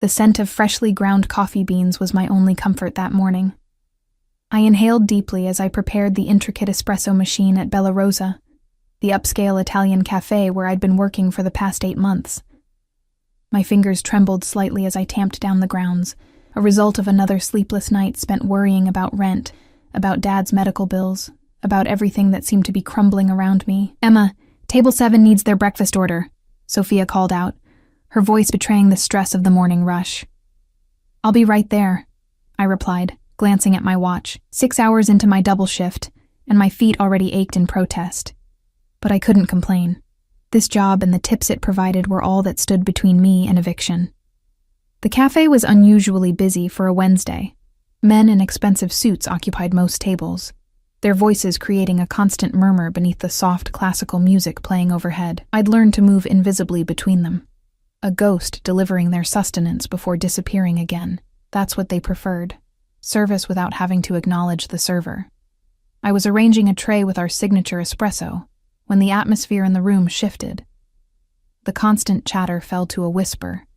The scent of freshly ground coffee beans was my only comfort that morning. I inhaled deeply as I prepared the intricate espresso machine at Bella Rosa, the upscale Italian cafe where I'd been working for the past 8 months. My fingers trembled slightly as I tamped down the grounds, a result of another sleepless night spent worrying about rent, about Dad's medical bills, about everything that seemed to be crumbling around me. "Emma, table 7 needs their breakfast order," Sophia called out, her voice betraying the stress of the morning rush. "I'll be right there," I replied, glancing at my watch, 6 hours into my double shift, and my feet already ached in protest. But I couldn't complain. This job and the tips it provided were all that stood between me and eviction. The cafe was unusually busy for a Wednesday. Men in expensive suits occupied most tables, their voices creating a constant murmur beneath the soft classical music playing overhead. I'd learned to move invisibly between them, a ghost delivering their sustenance before disappearing again. That's what they preferred, service without having to acknowledge the server. I was arranging a tray with our signature espresso when the atmosphere in the room shifted. The constant chatter fell to a whisper,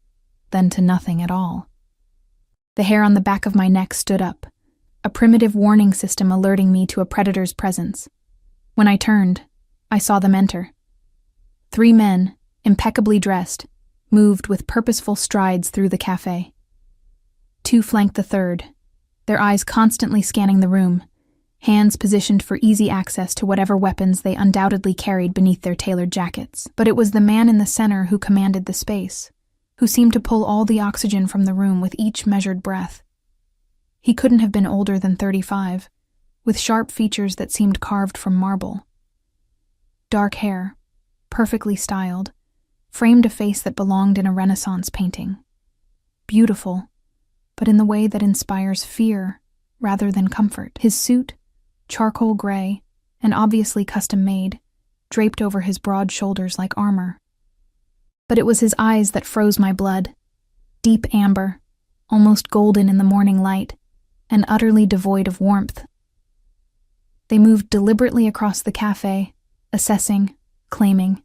then to nothing at all. The hair on the back of my neck stood up, a primitive warning system alerting me to a predator's presence. When I turned, I saw them enter. 3 men, impeccably dressed, moved with purposeful strides through the cafe. 2 flanked the third, their eyes constantly scanning the room, hands positioned for easy access to whatever weapons they undoubtedly carried beneath their tailored jackets. But it was the man in the center who commanded the space, who seemed to pull all the oxygen from the room with each measured breath. He couldn't have been older than 35, with sharp features that seemed carved from marble. Dark hair, perfectly styled, framed a face that belonged in a Renaissance painting. Beautiful, but in the way that inspires fear rather than comfort. His suit, charcoal gray and obviously custom-made, draped over his broad shoulders like armor. But it was his eyes that froze my blood, deep amber, almost golden in the morning light, and utterly devoid of warmth. They moved deliberately across the cafe, assessing, claiming.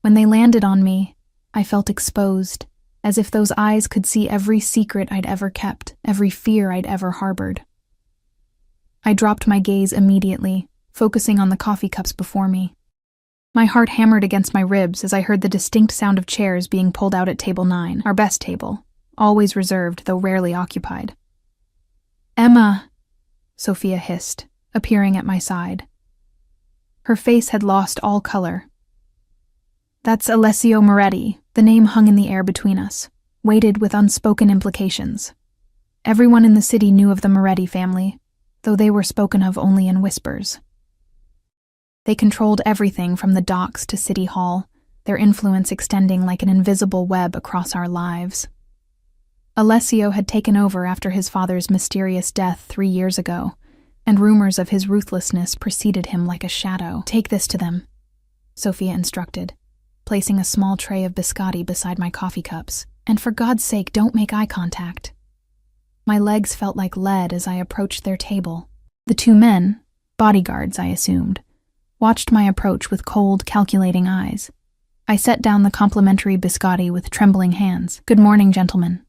When they landed on me, I felt exposed, as if those eyes could see every secret I'd ever kept, every fear I'd ever harbored. I dropped my gaze immediately, focusing on the coffee cups before me. My heart hammered against my ribs as I heard the distinct sound of chairs being pulled out at table 9, our best table, always reserved though rarely occupied. "Emma," Sophia hissed, appearing at my side. Her face had lost all color. "That's Alessio Moretti," the name hung in the air between us, weighted with unspoken implications. Everyone in the city knew of the Moretti family, though they were spoken of only in whispers. They controlled everything from the docks to City Hall, their influence extending like an invisible web across our lives. Alessio had taken over after his father's mysterious death 3 years ago, and rumors of his ruthlessness preceded him like a shadow. "Take this to them," Sophia instructed, placing a small tray of biscotti beside my coffee cups. "And for God's sake, don't make eye contact." My legs felt like lead as I approached their table. The 2 men, bodyguards I assumed, watched my approach with cold, calculating eyes. I set down the complimentary biscotti with trembling hands. "Good morning, gentlemen.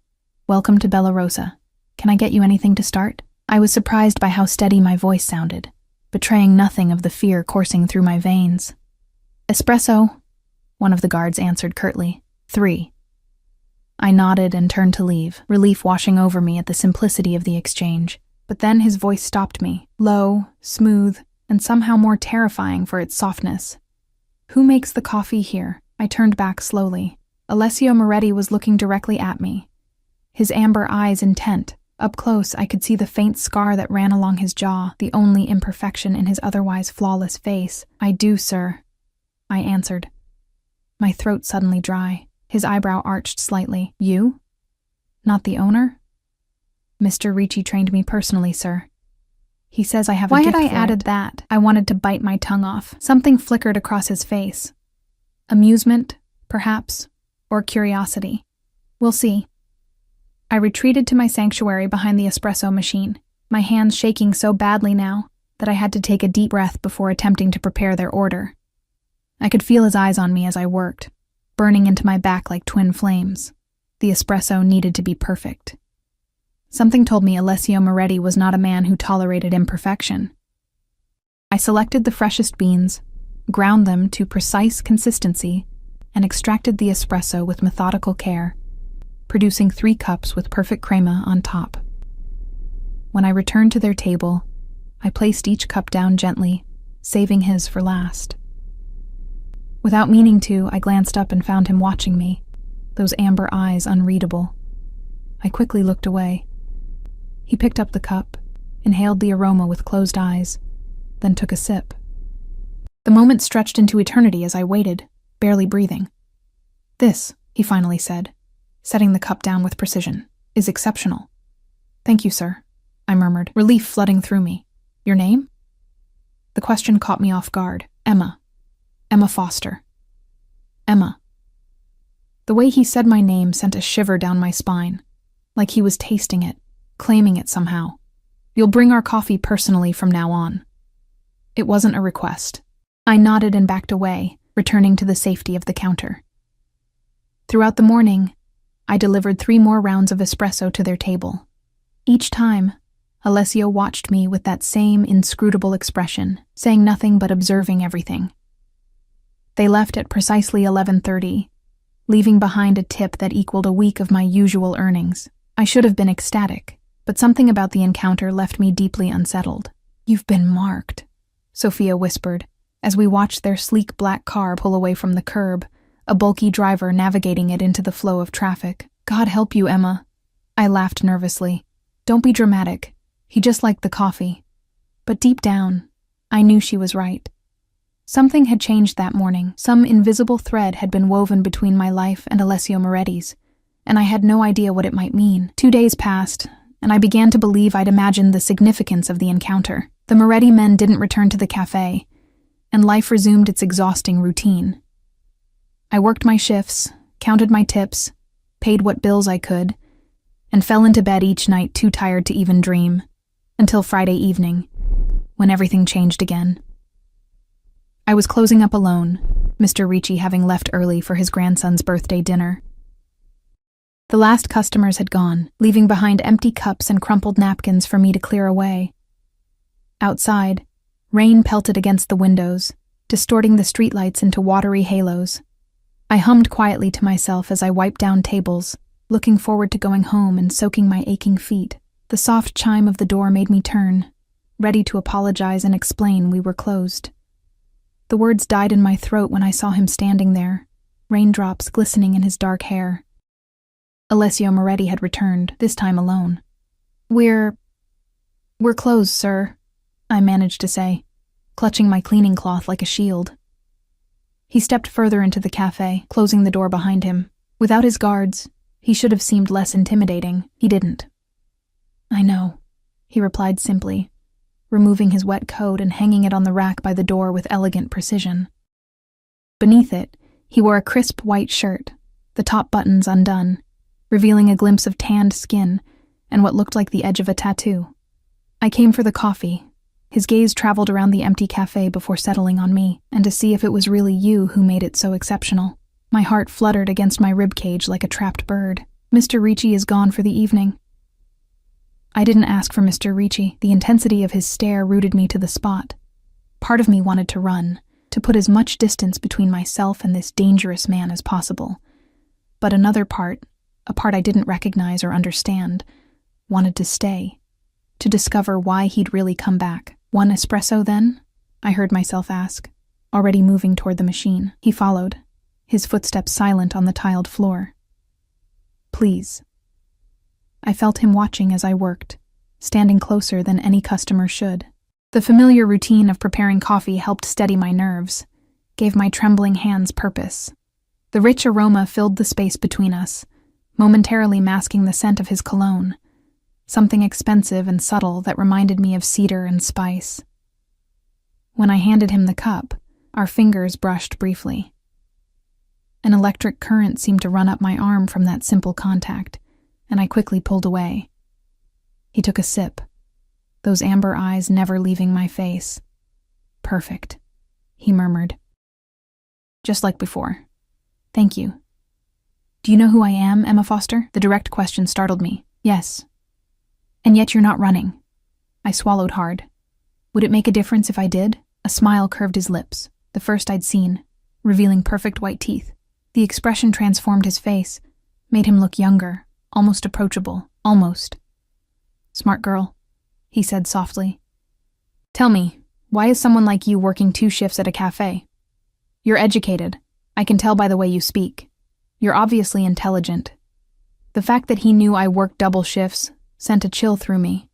Welcome to Bella Rosa. Can I get you anything to start?" I was surprised by how steady my voice sounded, betraying nothing of the fear coursing through my veins. "Espresso," one of the guards answered curtly. 3. I nodded and turned to leave, relief washing over me at the simplicity of the exchange. But then his voice stopped me, low, smooth, and somehow more terrifying for its softness. "Who makes the coffee here?" I turned back slowly. Alessio Moretti was looking directly at me, his amber eyes intent. Up close, I could see the faint scar that ran along his jaw, the only imperfection in his otherwise flawless face. "I do, sir," I answered, my throat suddenly dry. His eyebrow arched slightly. "You? Not the owner?" "Mr. Ricci trained me personally, sir. He says I have a gift for it." Why had I added that? I wanted to bite my tongue off. Something flickered across his face. Amusement, perhaps, or curiosity. We'll see. I retreated to my sanctuary behind the espresso machine, my hands shaking so badly now that I had to take a deep breath before attempting to prepare their order. I could feel his eyes on me as I worked, burning into my back like twin flames. The espresso needed to be perfect. Something told me Alessio Moretti was not a man who tolerated imperfection. I selected the freshest beans, ground them to precise consistency, and extracted the espresso with methodical care, producing 3 cups with perfect crema on top. When I returned to their table, I placed each cup down gently, saving his for last. Without meaning to, I glanced up and found him watching me, those amber eyes unreadable. I quickly looked away. He picked up the cup, inhaled the aroma with closed eyes, then took a sip. The moment stretched into eternity as I waited, barely breathing. "This," he finally said, setting the cup down with precision, "is exceptional." "Thank you, sir," I murmured, relief flooding through me. "Your name?" The question caught me off guard. "Emma. Emma Foster." Emma. The way he said my name sent a shiver down my spine, like he was tasting it, claiming it somehow. "You'll bring our coffee personally from now on." It wasn't a request. I nodded and backed away, returning to the safety of the counter. Throughout the morning, I delivered 3 more rounds of espresso to their table. Each time, Alessio watched me with that same inscrutable expression, saying nothing but observing everything. They left at precisely 11:30, leaving behind a tip that equaled a week of my usual earnings. I should have been ecstatic, but something about the encounter left me deeply unsettled. "You've been marked," Sophia whispered, as we watched their sleek black car pull away from the curb, a bulky driver navigating it into the flow of traffic. "God help you, Emma." I laughed nervously. "Don't be dramatic. He just liked the coffee." But deep down, I knew she was right. Something had changed that morning. Some invisible thread had been woven between my life and Alessio Moretti's, and I had no idea what it might mean. 2 days passed, and I began to believe I'd imagined the significance of the encounter. The Moretti men didn't return to the cafe, and life resumed its exhausting routine. I worked my shifts, counted my tips, paid what bills I could, and fell into bed each night too tired to even dream, until Friday evening, when everything changed again. I was closing up alone, Mr. Ricci having left early for his grandson's birthday dinner. The last customers had gone, leaving behind empty cups and crumpled napkins for me to clear away. Outside, rain pelted against the windows, distorting the streetlights into watery halos. I hummed quietly to myself as I wiped down tables, looking forward to going home and soaking my aching feet. The soft chime of the door made me turn, ready to apologize and explain we were closed. The words died in my throat when I saw him standing there, raindrops glistening in his dark hair. Alessio Moretti had returned, this time alone. We're closed, sir," I managed to say, clutching my cleaning cloth like a shield. He stepped further into the cafe, closing the door behind him. Without his guards, he should have seemed less intimidating. He didn't. "I know," he replied simply, removing his wet coat and hanging it on the rack by the door with elegant precision. Beneath it, he wore a crisp white shirt, the top buttons undone, revealing a glimpse of tanned skin and what looked like the edge of a tattoo. I came for the coffee. His gaze traveled around the empty cafe before settling on me, and to see if it was really you who made it so exceptional. My heart fluttered against my ribcage like a trapped bird. "Mr. Ricci is gone for the evening." I didn't ask for Mr. Ricci. The intensity of his stare rooted me to the spot. Part of me wanted to run, to put as much distance between myself and this dangerous man as possible. But another part, a part I didn't recognize or understand, wanted to stay, to discover why he'd really come back. "One espresso, then?" I heard myself ask, already moving toward the machine. He followed, his footsteps silent on the tiled floor. "Please." I felt him watching as I worked, standing closer than any customer should. The familiar routine of preparing coffee helped steady my nerves, gave my trembling hands purpose. The rich aroma filled the space between us, momentarily masking the scent of his cologne, something expensive and subtle that reminded me of cedar and spice. When I handed him the cup, our fingers brushed briefly. An electric current seemed to run up my arm from that simple contact, and I quickly pulled away. He took a sip, those amber eyes never leaving my face. "Perfect," he murmured. "Just like before. Thank you." Do you know who I am, Emma Foster? The direct question startled me. Yes. And yet you're not running. I swallowed hard. Would it make a difference if I did? A smile curved his lips, the first I'd seen, revealing perfect white teeth. The expression transformed his face, made him look younger, almost approachable, almost. Smart girl, he said softly. Tell me, why is someone like you working 2 shifts at a cafe? You're educated. I can tell by the way you speak. You're obviously intelligent. The fact that he knew I worked double shifts sent a chill through me.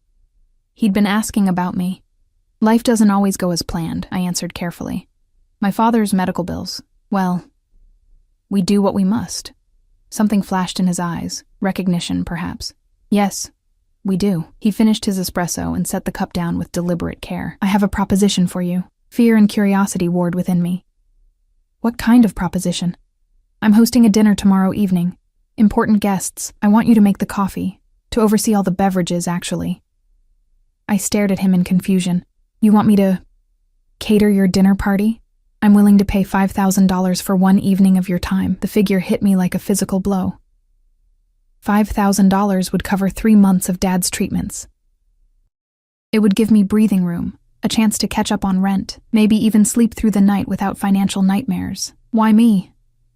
He'd been asking about me. Life doesn't always go as planned, I answered carefully. My father's medical bills, well, we do what we must. Something flashed in his eyes, recognition perhaps. Yes, we do. He finished his espresso and set the cup down with deliberate care. I have a proposition for you. Fear and curiosity warred within me. What kind of proposition? I'm hosting a dinner tomorrow evening. Important guests. I want you to make the coffee. To oversee all the beverages, actually. I stared at him in confusion. You want me to cater your dinner party? I'm willing to pay $5,000 for 1 evening of your time. The figure hit me like a physical blow. $5,000 would cover 3 months of Dad's treatments. It would give me breathing room, a chance to catch up on rent, maybe even sleep through the night without financial nightmares. Why me?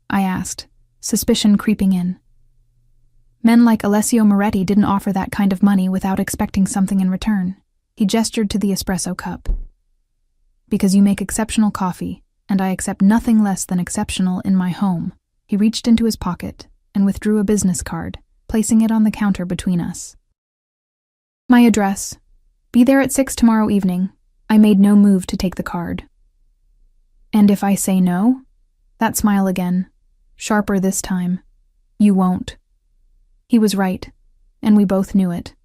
I asked, suspicion creeping in. Men like Alessio Moretti didn't offer that kind of money without expecting something in return. He gestured to the espresso cup. Because you make exceptional coffee, and I accept nothing less than exceptional in my home. He reached into his pocket and withdrew a business card, placing it on the counter between us. My address. Be there at 6 tomorrow evening. I made no move to take the card. And if I say no? That smile again, sharper this time. You won't. He was right, and we both knew it.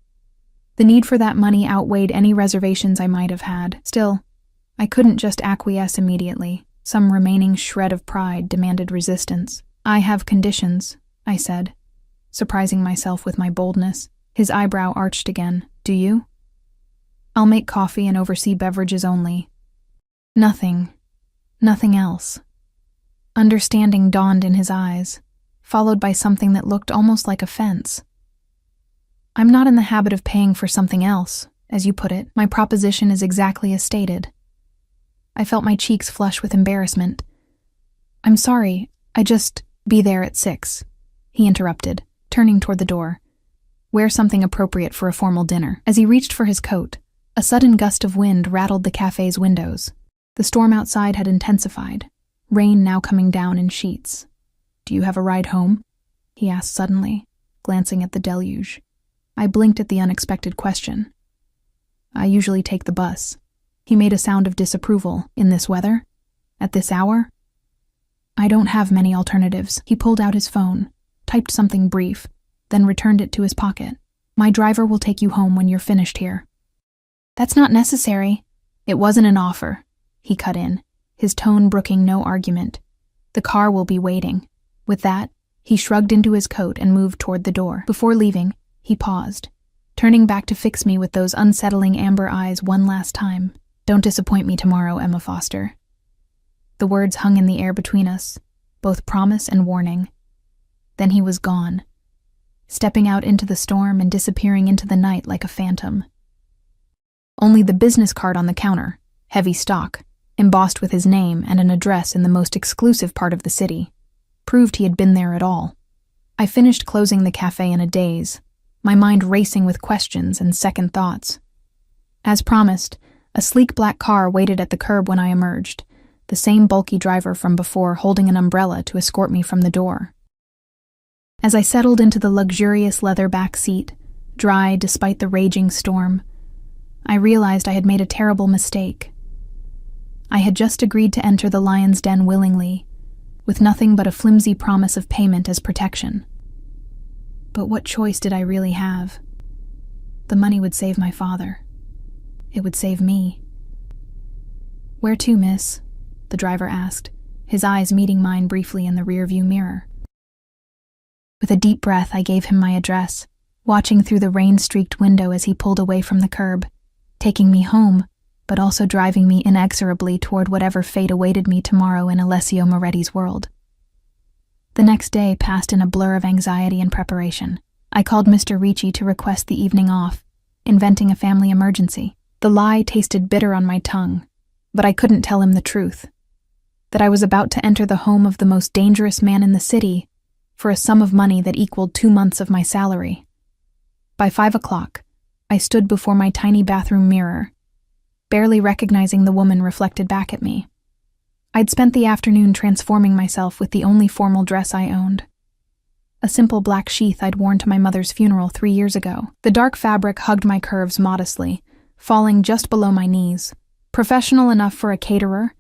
The need for that money outweighed any reservations I might have had. Still, I couldn't just acquiesce immediately. Some remaining shred of pride demanded resistance. I have conditions, I said, surprising myself with my boldness. His eyebrow arched again. Do you? I'll make coffee and oversee beverages only. Nothing else. Understanding dawned in his eyes, followed by something that looked almost like offense. I'm not in the habit of paying for something else, as you put it. My proposition is exactly as stated. I felt my cheeks flush with embarrassment. I'm sorry, be there at 6, he interrupted, turning toward the door. Wear something appropriate for a formal dinner. As he reached for his coat, a sudden gust of wind rattled the cafe's windows. The storm outside had intensified, rain now coming down in sheets. Do you have a ride home? He asked suddenly, glancing at the deluge. I blinked at the unexpected question. I usually take the bus. He made a sound of disapproval. In this weather? At this hour? I don't have many alternatives. He pulled out his phone, typed something brief, then returned it to his pocket. My driver will take you home when you're finished here. That's not necessary. It wasn't an offer, he cut in, his tone brooking no argument. The car will be waiting. With that, he shrugged into his coat and moved toward the door. Before leaving, he paused, turning back to fix me with those unsettling amber eyes one last time. Don't disappoint me tomorrow, Emma Foster. The words hung in the air between us, both promise and warning. Then he was gone, stepping out into the storm and disappearing into the night like a phantom. Only the business card on the counter, heavy stock, embossed with his name and an address in the most exclusive part of the city, proved he had been there at all. I finished closing the cafe in a daze, my mind racing with questions and second thoughts. As promised, a sleek black car waited at the curb when I emerged, the same bulky driver from before holding an umbrella to escort me from the door. As I settled into the luxurious leather back seat, dry despite the raging storm, I realized I had made a terrible mistake. I had just agreed to enter the lion's den willingly, with nothing but a flimsy promise of payment as protection. But what choice did I really have? The money would save my father. It would save me. Where to, miss? The driver asked, his eyes meeting mine briefly in the rearview mirror. With a deep breath, I gave him my address, watching through the rain-streaked window as he pulled away from the curb, taking me home, but also driving me inexorably toward whatever fate awaited me tomorrow in Alessio Moretti's world. The next day passed in a blur of anxiety and preparation. I called Mr. Ricci to request the evening off, inventing a family emergency. The lie tasted bitter on my tongue, but I couldn't tell him the truth. That I was about to enter the home of the most dangerous man in the city for a sum of money that equaled 2 months of my salary. By 5 o'clock, I stood before my tiny bathroom mirror, barely recognizing the woman reflected back at me. I'd spent the afternoon transforming myself with the only formal dress I owned. A simple black sheath I'd worn to my mother's funeral 3 years ago. The dark fabric hugged my curves modestly, falling just below my knees. Professional enough for a caterer,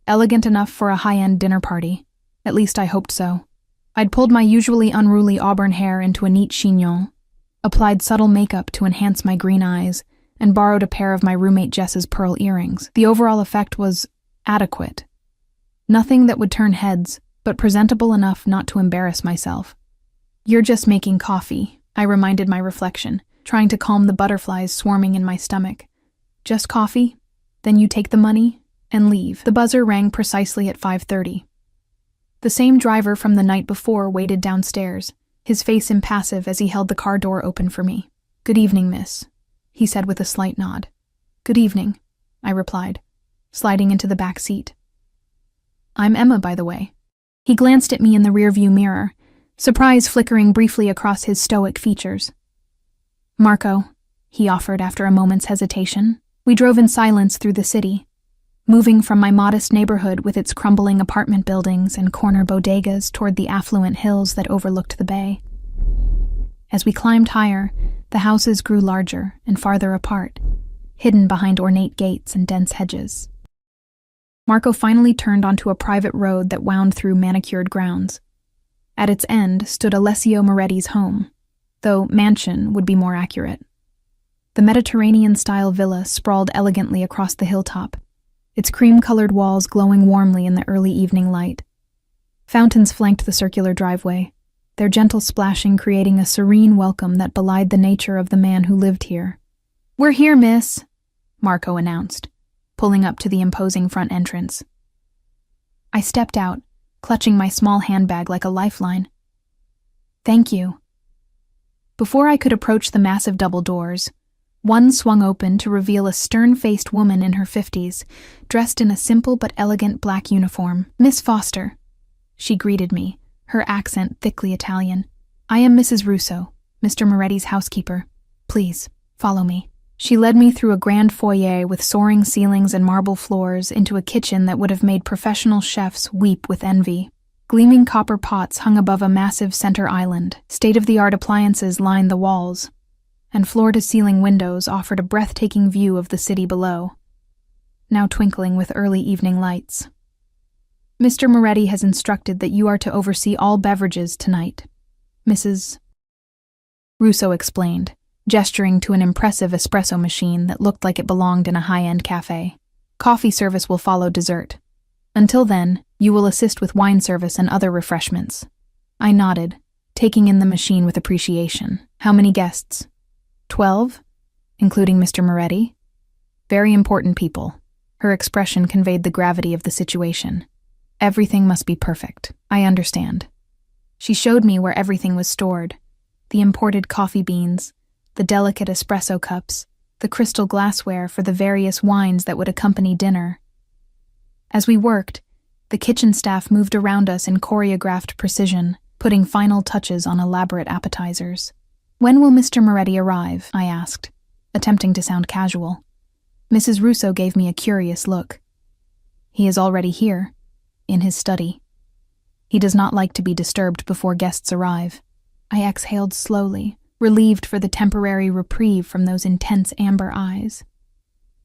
elegant enough for a high-end dinner party. At least I hoped so. I'd pulled my usually unruly auburn hair into a neat chignon, applied subtle makeup to enhance my green eyes, and borrowed a pair of my roommate Jess's pearl earrings. The overall effect was adequate. Nothing that would turn heads, but presentable enough not to embarrass myself. "You're just making coffee," I reminded my reflection, trying to calm the butterflies swarming in my stomach. "Just coffee? Then you take the money and leave." The buzzer rang precisely at 5:30. The same driver from the night before waited downstairs, his face impassive as he held the car door open for me. "Good evening, miss," he said with a slight nod. "Good evening," I replied, sliding into the back seat. "I'm Emma, by the way." He glanced at me in the rearview mirror, surprise flickering briefly across his stoic features. "Marco," he offered after a moment's hesitation. We drove in silence through the city, moving from my modest neighborhood with its crumbling apartment buildings and corner bodegas toward the affluent hills that overlooked the bay. As we climbed higher, the houses grew larger and farther apart, hidden behind ornate gates and dense hedges. Marco finally turned onto a private road that wound through manicured grounds. At its end stood Alessio Moretti's home, though mansion would be more accurate. The Mediterranean-style villa sprawled elegantly across the hilltop, its cream-colored walls glowing warmly in the early evening light. Fountains flanked the circular driveway, their gentle splashing creating a serene welcome that belied the nature of the man who lived here. "We're here, miss," Marco announced, pulling up to the imposing front entrance. I stepped out, clutching my small handbag like a lifeline. "Thank you." Before I could approach the massive double doors, one swung open to reveal a stern-faced woman in her 50s, dressed in a simple but elegant black uniform. "Miss Foster," she greeted me, her accent thickly Italian. "I am Mrs. Russo, Mr. Moretti's housekeeper. Please, follow me." She led me through a grand foyer with soaring ceilings and marble floors into a kitchen that would have made professional chefs weep with envy. Gleaming copper pots hung above a massive center island. State-of-the-art appliances lined the walls, and floor-to-ceiling windows offered a breathtaking view of the city below, now twinkling with early evening lights. "Mr. Moretti has instructed that you are to oversee all beverages tonight," Mrs. Russo explained, gesturing to an impressive espresso machine that looked like it belonged in a high-end cafe. "Coffee service will follow dessert. Until then, you will assist with wine service and other refreshments." I nodded, taking in the machine with appreciation. "How many guests?" 12, including Mr. Moretti. "Very important people." Her expression conveyed the gravity of the situation. "Everything must be perfect. I understand." She showed me where everything was stored: the imported coffee beans, the delicate espresso cups, the crystal glassware for the various wines that would accompany dinner. As we worked, the kitchen staff moved around us in choreographed precision, putting final touches on elaborate appetizers. "When will Mr. Moretti arrive?" I asked, attempting to sound casual. Mrs. Russo gave me a curious look. "He is already here, in his study. He does not like to be disturbed before guests arrive." I exhaled slowly, relieved for the temporary reprieve from those intense amber eyes.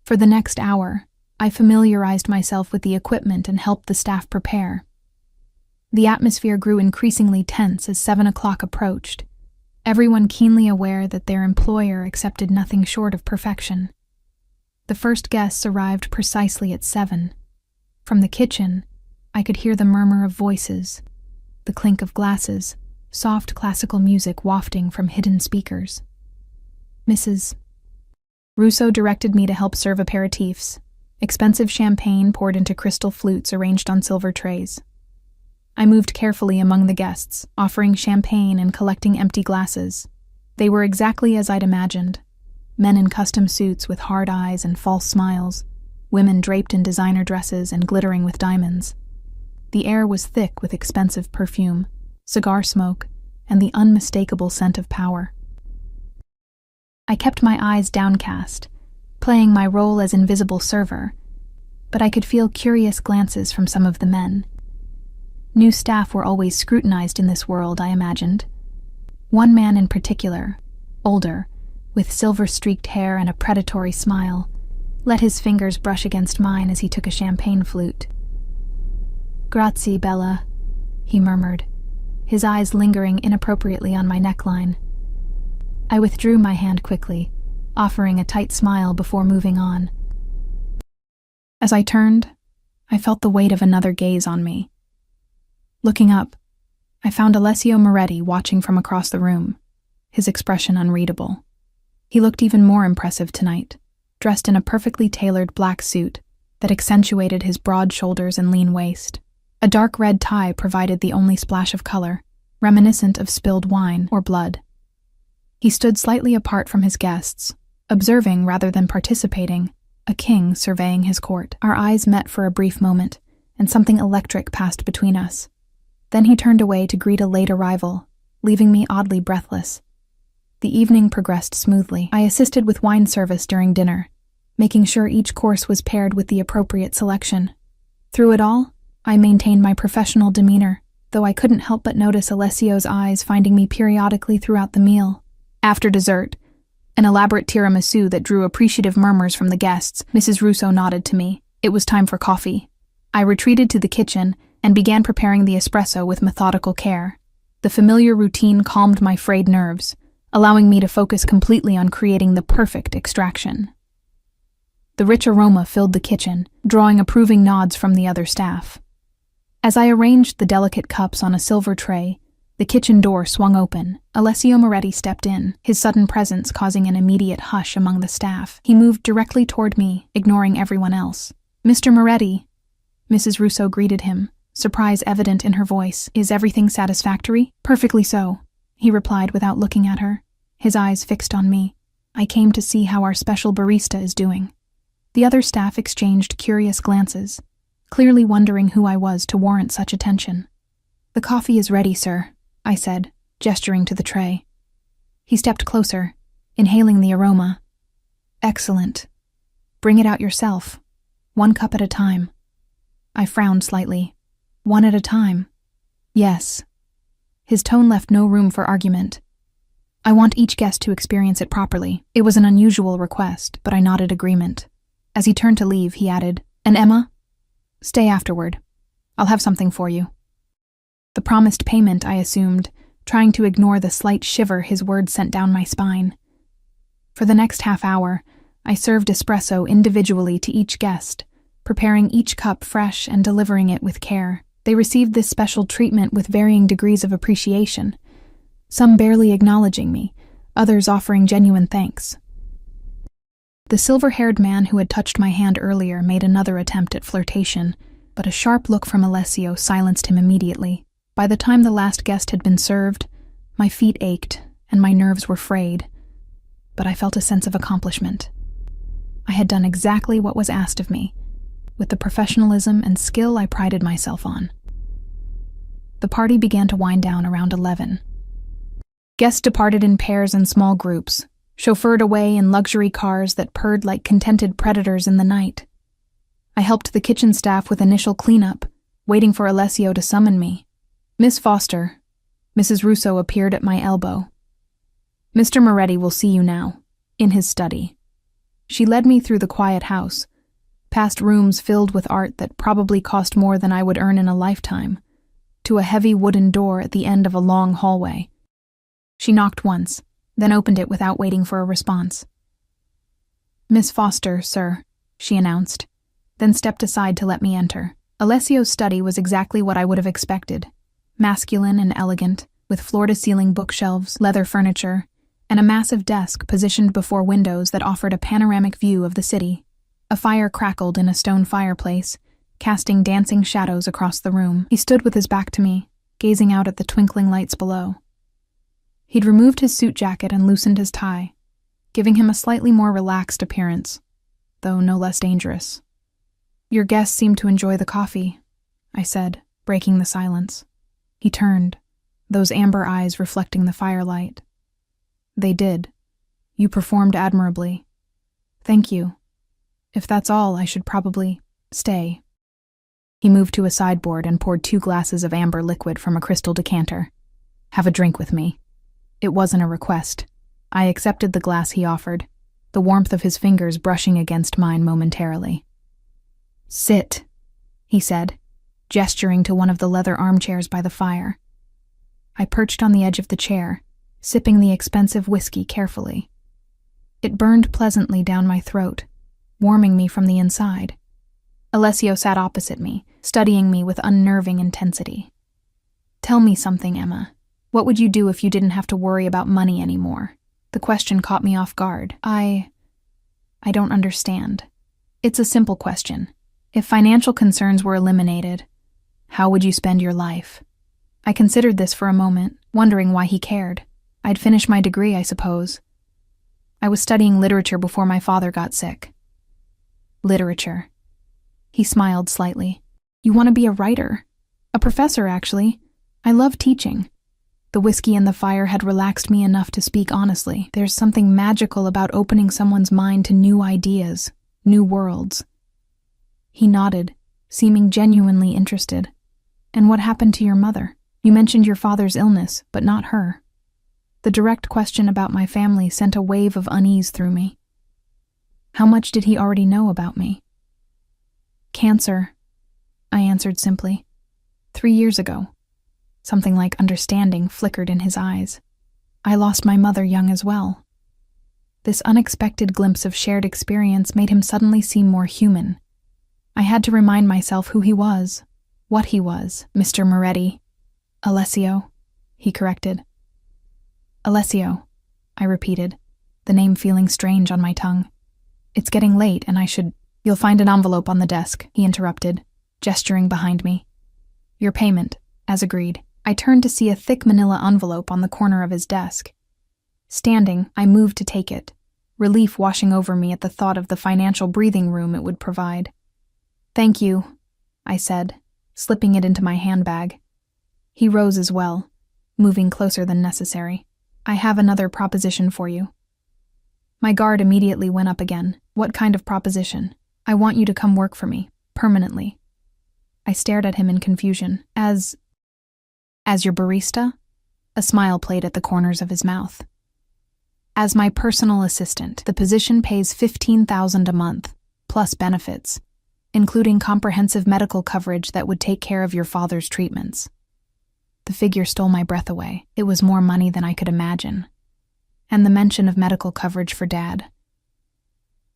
For the next hour, I familiarized myself with the equipment and helped the staff prepare. The atmosphere grew increasingly tense as 7 o'clock approached, everyone keenly aware that their employer accepted nothing short of perfection. The first guests arrived precisely at 7. From the kitchen, I could hear the murmur of voices, the clink of glasses, soft classical music wafting from hidden speakers. Mrs. Russo directed me to help serve aperitifs, expensive champagne poured into crystal flutes arranged on silver trays. I moved carefully among the guests, offering champagne and collecting empty glasses. They were exactly as I'd imagined. Men in custom suits with hard eyes and false smiles, women draped in designer dresses and glittering with diamonds. The air was thick with expensive perfume, cigar smoke, and the unmistakable scent of power. I kept my eyes downcast, playing my role as invisible server, but I could feel curious glances from some of the men. New staff were always scrutinized in this world, I imagined. One man in particular, older, with silver-streaked hair and a predatory smile, let his fingers brush against mine as he took a champagne flute. "Grazie, Bella," he murmured, his eyes lingering inappropriately on my neckline. I withdrew my hand quickly, offering a tight smile before moving on. As I turned, I felt the weight of another gaze on me. Looking up, I found Alessio Moretti watching from across the room, his expression unreadable. He looked even more impressive tonight, dressed in a perfectly tailored black suit that accentuated his broad shoulders and lean waist. A dark red tie provided the only splash of color, reminiscent of spilled wine or blood. He stood slightly apart from his guests, observing rather than participating, a king surveying his court. Our eyes met for a brief moment, and something electric passed between us. Then he turned away to greet a late arrival, leaving me oddly breathless. The evening progressed smoothly. I assisted with wine service during dinner, making sure each course was paired with the appropriate selection. Through it all, I maintained my professional demeanor, though I couldn't help but notice Alessio's eyes finding me periodically throughout the meal. After dessert, an elaborate tiramisu that drew appreciative murmurs from the guests, Mrs. Russo nodded to me. It was time for coffee. I retreated to the kitchen and began preparing the espresso with methodical care. The familiar routine calmed my frayed nerves, allowing me to focus completely on creating the perfect extraction. The rich aroma filled the kitchen, drawing approving nods from the other staff. As I arranged the delicate cups on a silver tray, the kitchen door swung open. Alessio Moretti stepped in, his sudden presence causing an immediate hush among the staff. He moved directly toward me, ignoring everyone else. "Mr. Moretti," Mrs. Russo greeted him, surprise evident in her voice. "Is everything satisfactory?" "Perfectly so," he replied without looking at her, his eyes fixed on me. "I came to see how our special barista is doing." The other staff exchanged curious glances, clearly wondering who I was to warrant such attention. "The coffee is ready, sir," I said, gesturing to the tray. He stepped closer, inhaling the aroma. "Excellent. Bring it out yourself. 1 cup at a time." I frowned slightly. 1 at a time? "Yes." His tone left no room for argument. "I want each guest to experience it properly." It was an unusual request, but I nodded agreement. As he turned to leave, he added, "And Emma? Stay afterward. I'll have something for you." The promised payment, I assumed, trying to ignore the slight shiver his words sent down my spine. For the next half hour, I served espresso individually to each guest, preparing each cup fresh and delivering it with care. They received this special treatment with varying degrees of appreciation, some barely acknowledging me, others offering genuine thanks. The silver-haired man who had touched my hand earlier made another attempt at flirtation, but a sharp look from Alessio silenced him immediately. By the time the last guest had been served, my feet ached and my nerves were frayed, but I felt a sense of accomplishment. I had done exactly what was asked of me, with the professionalism and skill I prided myself on. The party began to wind down around 11. Guests departed in pairs and small groups, chauffeured away in luxury cars that purred like contented predators in the night. I helped the kitchen staff with initial cleanup, waiting for Alessio to summon me. "Miss Foster," Mrs. Russo appeared at my elbow. "Mr. Moretti will see you now, in his study." She led me through the quiet house, past rooms filled with art that probably cost more than I would earn in a lifetime, to a heavy wooden door at the end of a long hallway. She knocked once, then opened it without waiting for a response. "Miss Foster, sir," she announced, then stepped aside to let me enter. Alessio's study was exactly what I would have expected. Masculine and elegant, with floor-to-ceiling bookshelves, leather furniture, and a massive desk positioned before windows that offered a panoramic view of the city. A fire crackled in a stone fireplace, casting dancing shadows across the room. He stood with his back to me, gazing out at the twinkling lights below. He'd removed his suit jacket and loosened his tie, giving him a slightly more relaxed appearance, though no less dangerous. "Your guests seem to enjoy the coffee," I said, breaking the silence. He turned, those amber eyes reflecting the firelight. "They did. You performed admirably. Thank you. If that's all, I should probably stay." He moved to a sideboard and poured 2 glasses of amber liquid from a crystal decanter. "Have a drink with me." It wasn't a request. I accepted the glass he offered, the warmth of his fingers brushing against mine momentarily. "Sit," he said, gesturing to one of the leather armchairs by the fire. I perched on the edge of the chair, sipping the expensive whiskey carefully. It burned pleasantly down my throat, warming me from the inside. Alessio sat opposite me, studying me with unnerving intensity. "Tell me something, Emma. What would you do if you didn't have to worry about money anymore?" The question caught me off guard. I don't understand. It's a simple question. If financial concerns were eliminated, how would you spend your life? I considered this for a moment, wondering why he cared. I'd finished my degree, I suppose. I was studying literature before my father got sick. Literature. He smiled slightly. "You want to be a writer? A professor, actually. I love teaching." The whiskey and the fire had relaxed me enough to speak honestly. There's something magical about opening someone's mind to new ideas, new worlds. He nodded, seeming genuinely interested. "And what happened to your mother? You mentioned your father's illness, but not her." The direct question about my family sent a wave of unease through me. How much did he already know about me? "Cancer," I answered simply. 3 years ago. Something like understanding flickered in his eyes. "I lost my mother young as well." This unexpected glimpse of shared experience made him suddenly seem more human. I had to remind myself who he was, what he was. "Mr. Moretti." "Alessio," he corrected. "Alessio," I repeated, the name feeling strange on my tongue. "It's getting late and I should—" "You'll find an envelope on the desk," he interrupted, gesturing behind me. "Your payment, as agreed." I turned to see a thick manila envelope on the corner of his desk. Standing, I moved to take it, relief washing over me at the thought of the financial breathing room it would provide. "Thank you," I said, slipping it into my handbag. He rose as well, moving closer than necessary. "I have another proposition for you." My guard immediately went up again. "What kind of proposition?" "I want you to come work for me, permanently." I stared at him in confusion. As your barista?" A smile played at the corners of his mouth. "As my personal assistant, the position pays $15,000 a month, plus benefits, including comprehensive medical coverage that would take care of your father's treatments." The figure stole my breath away. It was more money than I could imagine. And the mention of medical coverage for Dad.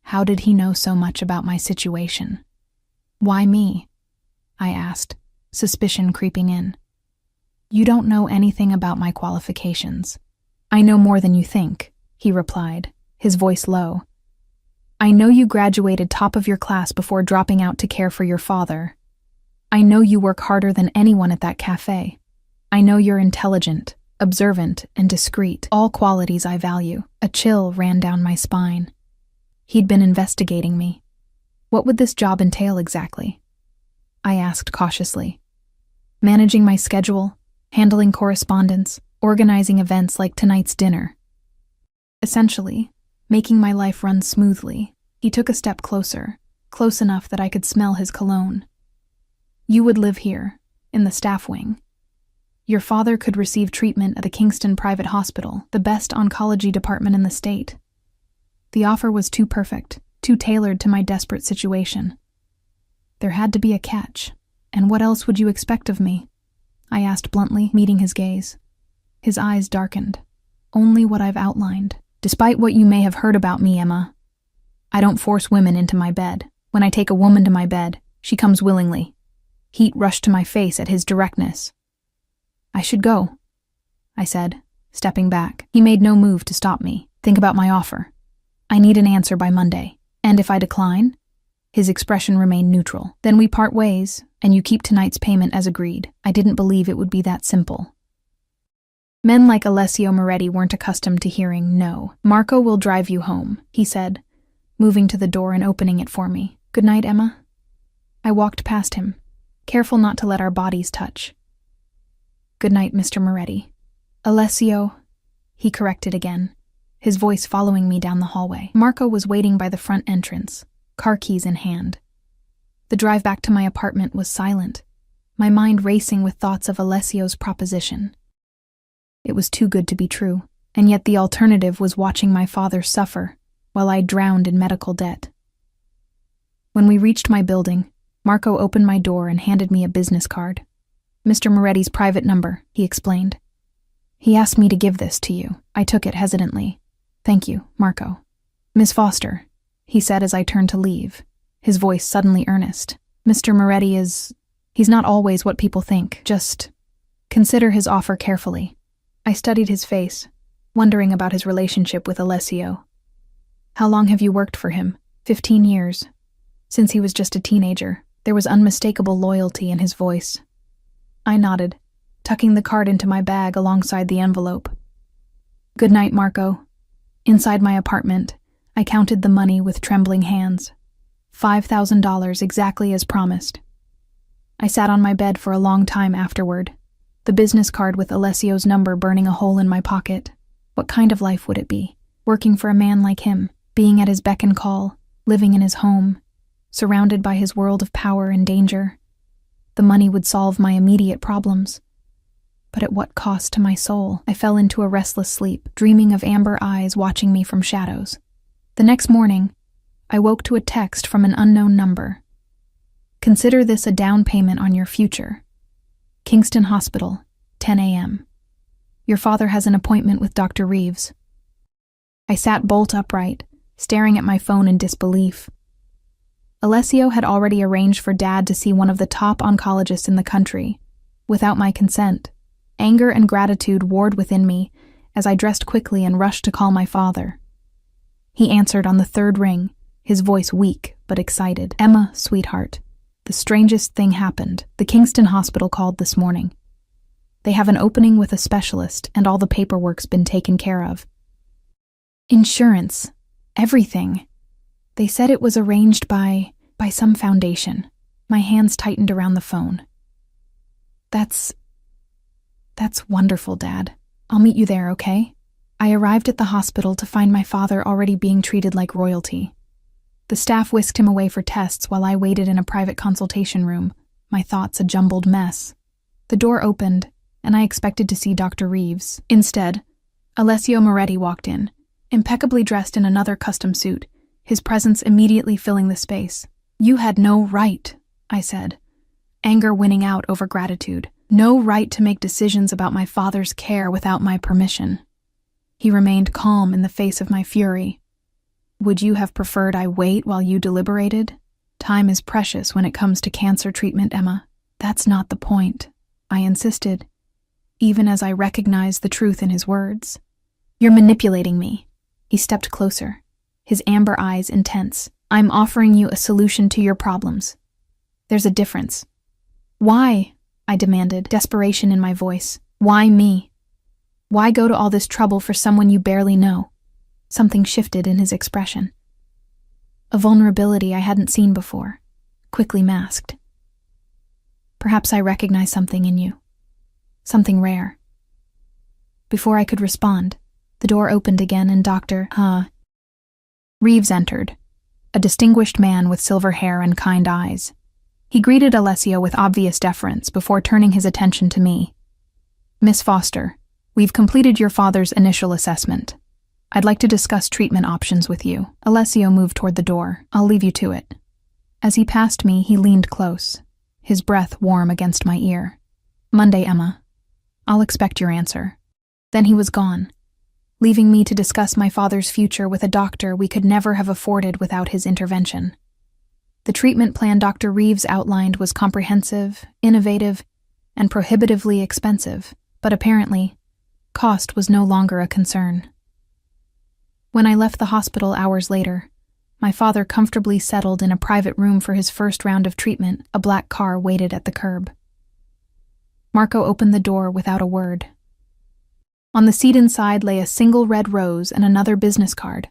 How did he know so much about my situation? "Why me?" I asked, suspicion creeping in. "You don't know anything about my qualifications." "I know more than you think," he replied, his voice low. "I know you graduated top of your class before dropping out to care for your father. I know you work harder than anyone at that cafe. I know you're intelligent, observant, and discreet, all qualities I value." A chill ran down my spine. He'd been investigating me. What would this job entail exactly? I asked cautiously. Managing my schedule, handling correspondence, organizing events like tonight's dinner. Essentially, making my life run smoothly. He took a step closer, close enough that I could smell his cologne. "You would live here, in the staff wing. Your father could receive treatment at the Kingston Private Hospital, the best oncology department in the state." The offer was too perfect, too tailored to my desperate situation. There had to be a catch, and what else would you expect of me? I asked bluntly, meeting his gaze. His eyes darkened. "Only what I've outlined. Despite what you may have heard about me, Emma, I don't force women into my bed. When I take a woman to my bed, she comes willingly." Heat rushed to my face at his directness. "I should go," I said, stepping back. He made no move to stop me. "Think about my offer. I need an answer by Monday. And if I decline?" His expression remained neutral. Then we part ways, and you keep tonight's payment as agreed. I didn't believe it would be that simple. Men like Alessio Moretti weren't accustomed to hearing no. Marco will drive you home, he said, moving to the door and opening it for me. Good night, Emma. I walked past him, careful not to let our bodies touch. Good night, Mr. Moretti. Alessio, he corrected again, his voice following me down the hallway. Marco was waiting by the front entrance, car keys in hand. The drive back to my apartment was silent, my mind racing with thoughts of Alessio's proposition. It was too good to be true, and yet the alternative was watching my father suffer while I drowned in medical debt. When we reached my building, Marco opened my door and handed me a business card. Mr. Moretti's private number, he explained. He asked me to give this to you. I took it hesitantly. Thank you, Marco. Miss Foster, he said as I turned to leave, his voice suddenly earnest. Mr. Moretti he's not always what people think. Just consider his offer carefully. I studied his face, wondering about his relationship with Alessio. How long have you worked for him? 15 years. Since he was just a teenager, there was unmistakable loyalty in his voice. I nodded, tucking the card into my bag alongside the envelope. Good night, Marco. Inside my apartment, I counted the money with trembling hands. $5,000 exactly as promised. I sat on my bed for a long time afterward, the business card with Alessio's number burning a hole in my pocket. What kind of life would it be? Working for a man like him, being at his beck and call, living in his home, surrounded by his world of power and danger. The money would solve my immediate problems. But at what cost to my soul? I fell into a restless sleep, dreaming of amber eyes watching me from shadows. The next morning, I woke to a text from an unknown number. Consider this a down payment on your future. Kingston Hospital, 10 a.m. Your father has an appointment with Dr. Reeves. I sat bolt upright, staring at my phone in disbelief. Alessio had already arranged for Dad to see one of the top oncologists in the country, without my consent. Anger and gratitude warred within me as I dressed quickly and rushed to call my father. He answered on the third ring, his voice weak but excited. Emma, sweetheart, the strangest thing happened. The Kingston Hospital called this morning. They have an opening with a specialist and all the paperwork's been taken care of. Insurance. Everything. They said it was arranged by some foundation. My hands tightened around the phone. That's wonderful, Dad. I'll meet you there, okay? I arrived at the hospital to find my father already being treated like royalty. The staff whisked him away for tests while I waited in a private consultation room, my thoughts a jumbled mess. The door opened, and I expected to see Dr. Reeves. Instead, Alessio Moretti walked in, impeccably dressed in another custom suit, his presence immediately filling the space. You had no right, I said, anger winning out over gratitude. No right to make decisions about my father's care without my permission. He remained calm in the face of my fury. Would you have preferred I wait while you deliberated? Time is precious when it comes to cancer treatment, Emma. That's not the point, I insisted, even as I recognized the truth in his words. You're manipulating me. He stepped closer, his amber eyes intense. I'm offering you a solution to your problems. There's a difference. Why? I demanded, desperation in my voice. Why me? Why go to all this trouble for someone you barely know? Something shifted in his expression. A vulnerability I hadn't seen before, quickly masked. Perhaps I recognize something in you. Something rare. Before I could respond, the door opened again and Dr. Reeves entered, a distinguished man with silver hair and kind eyes. He greeted Alessio with obvious deference before turning his attention to me. Miss Foster, we've completed your father's initial assessment. I'd like to discuss treatment options with you. Alessio moved toward the door. I'll leave you to it. As he passed me, he leaned close, his breath warm against my ear. Monday, Emma. I'll expect your answer. Then he was gone, leaving me to discuss my father's future with a doctor we could never have afforded without his intervention. The treatment plan Dr. Reeves outlined was comprehensive, innovative, and prohibitively expensive, but apparently, cost was no longer a concern. When I left the hospital hours later, My father comfortably settled in a private room for his first round of treatment. A black car waited at the curb. Marco opened the door without a word. On the seat inside lay a single red rose and another business card.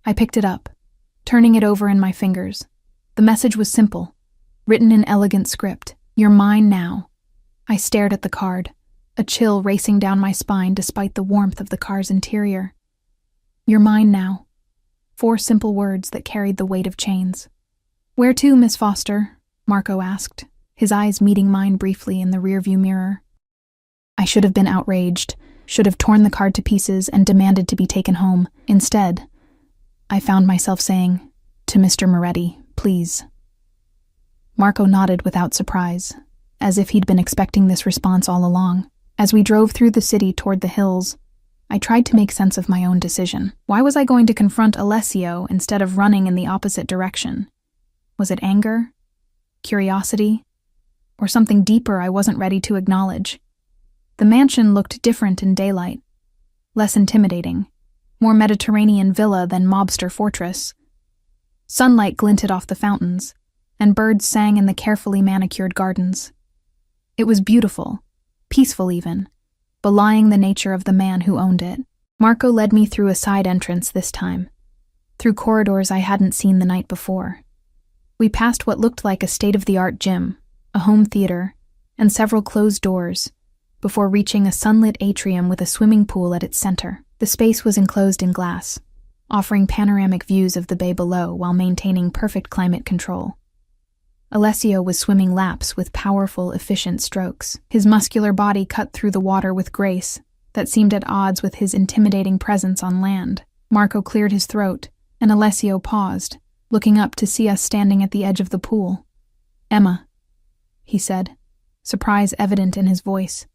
I picked it up, turning it over in my fingers. The message was simple, written in elegant script. "You're mine now." I stared at the card, a chill racing down my spine despite the warmth of the car's interior. "You're mine now." 4 simple words that carried the weight of chains. "Where to, Miss Foster?" Marco asked, his eyes meeting mine briefly in the rearview mirror. I should have been outraged, should have torn the card to pieces and demanded to be taken home. Instead, I found myself saying, "To Mr. Moretti, please." Marco nodded without surprise, as if he'd been expecting this response all along. As we drove through the city toward the hills, I tried to make sense of my own decision. Why was I going to confront Alessio instead of running in the opposite direction? Was it anger? Curiosity? Or something deeper I wasn't ready to acknowledge? The mansion looked different in daylight, less intimidating, more Mediterranean villa than mobster fortress. Sunlight glinted off the fountains, and birds sang in the carefully manicured gardens. It was beautiful, peaceful even, belying the nature of the man who owned it. Marco led me through a side entrance this time, through corridors I hadn't seen the night before. We passed what looked like a state-of-the-art gym, a home theater, and several closed doors, before reaching a sunlit atrium with a swimming pool at its center. The space was enclosed in glass, offering panoramic views of the bay below while maintaining perfect climate control. Alessio was swimming laps with powerful, efficient strokes. His muscular body cut through the water with grace that seemed at odds with his intimidating presence on land. Marco cleared his throat, and Alessio paused, looking up to see us standing at the edge of the pool. "Emma," he said, surprise evident in his voice.